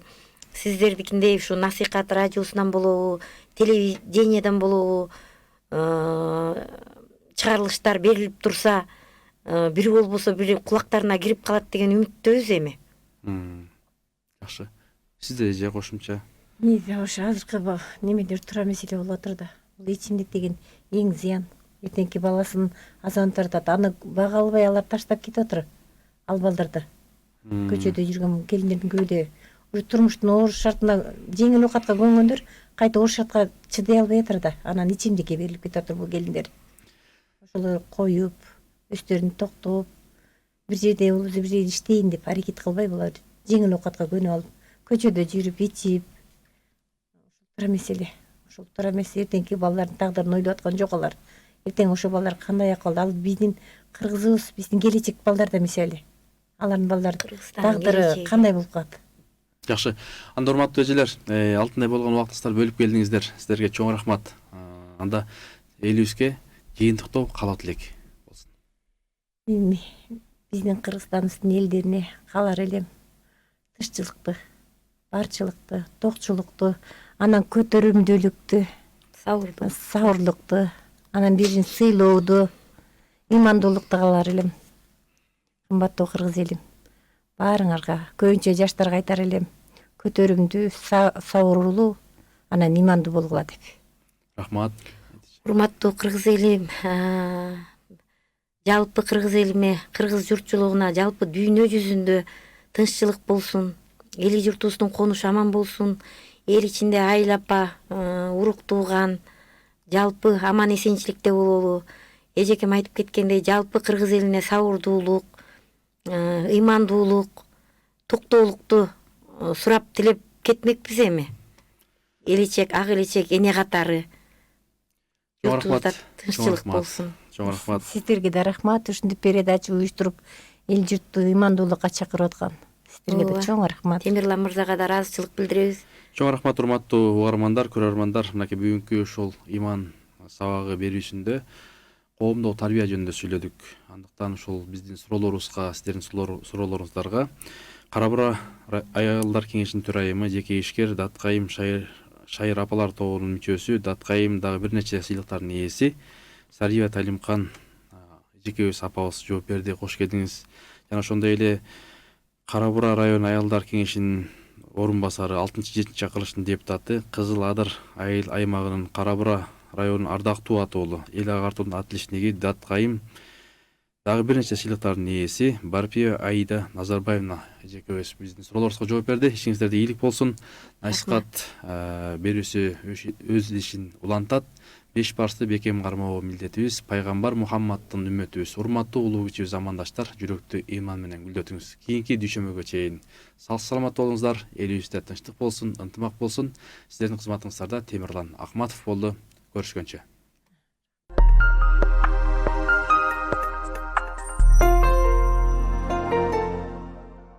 сиздердикиндей ушу насыйкат радиосунан болобу, телевидениеден болобу, чыгарылыштар берилип турса, бири болбосо бири кулактарына кирип калат деген үмүттөбүз эми.
Жакшы. Сизде же кошумча?
Негизи ошо азыркы немелер туура маселе болуп атыр да. Бул ичимдик деген эң зыян. Эртеңки баласын азантыртат. Аны бага албай алар таштап кетип атыр. Ал балдарды. Көчөдө жүргөн келиндердин көбү уже турмуштун оор шартына жеңил оокатка көнгөндөр кайта оор шартка чыдай албай атыр да. Анан ичимдикке берилип кетип атыр бул келиндер. Ошолор коюп, өздөрүн токтоп, бир жерде болбосо бир жерде иштейин деп аракет кылбай булар жеңил оокатка көнүп алып, көчөдө жүрүп ичип, туура меселе. Ошол туура эмес. Эртеңки балдардын тагдырын ойлоп аткан жок алар. Эртең ошо балдар кандай акылда? Ал биздин кыргызыбыз, биздин келечек балдар да мисалы. Алардын балдардын тагдыры кандай болуп калат?
Жакшы. Анда урматтуу эжелер, алтындай болгон убактыңыздар бөлүп келдиңиздер. Сиздерге чоң рахмат. Анда элибизге жыйынтыктоо каалоо тилек болсун.
Эми биздин Кыргызстаныбыздын элдерине каалар элем тынччылыкты, барчылыкты, токчулукту, анан көтөрүмдүүлүктү, сабырлыкту, анан бирин сыйлооду, ыймандуулукту каалар элем. Кымбаттуу кыргыз элим, баарыңарга, көбүнчө жаштарга айтар элем, көтөрүмдүү, сабырлуу, анан ыймандуу болгула деп.
Рахмат.
Урматтуу кыргыз элим, жалпы кыргыз элиме, кыргыз журтчулугуна, жалпы дүйнө жүзүндө тынччылык болсун, эли журтубуздун конушу аман болсун, эл ичинде айыл апа, урук тууган, жалпы аман эсенчиликте бололу. Эжекем айтып кеткендей, жалпы кыргыз элине сабырдуулук, ыймандуулук, токтоолукту сурап тилеп кетмекпиз эми. Элечек, ак элечек эне катары. Журтубузда тынччылык болсун.
Чоң рахмат.
Сиздерге да рахмат. Ушундай передача уюштуруп, эл журтту ыймандуулукка чакырып аткан. Сиздерге да чоң рахмат.
Темирлан мырзага да ыраазычылык билдиребиз.
Чоң рахмат урматтуу угармандар, көрөрмандар. Мынакей бүгүнкү ушул ыйман сабагы берүүсүндө коомдук тарбия жөнүндө сүйлөдүк. Андыктан ушул биздин суроолорубузга, сиздердин суроолоруңуздарга Кара Бура аялдар кеңешинин төрайымы, жеке ишкер Даткайым Шайыр апалар тобунун мүчөсү, Даткайым дагы бир нече сыйлыктардын ээси Сария Талимкан жекебиз апабыз жооп берди. Кош келдиңиз. Жана ошондой эле Кара Бура район аялдар кеңешинин орун басары 6-7 чакырылыштын депутаты Кызыл Адыр айыл аймагынын Кара Бура районунун ардактуу атоолу эл агартуунун отличниги Даткайым дагы бир нече сыйлыктардын ээси Барпиева Аида Назарбаевна эжекебиз биздин суроолорубузга жооп берди. Ишиңиздерде ийгилик болсун. Насихат берүүсү өз ишин улантат. Беш барсты бекем кармоо милдетибиз. Пайгамбар Мухаммадтын үммөтүбүз. Урматтуу улуу кичибиз замандаштар, жүрөктү ыйман менен гүлдөтүңүз. Кийинки дүйшөмбөгө чейин сак саламат болуңуздар. Элибизде тынчтык болсун, ынтымак болсун. Сиздердин кызматыңыздарда Темирлан Акматов болду. Көрүшкөнчө.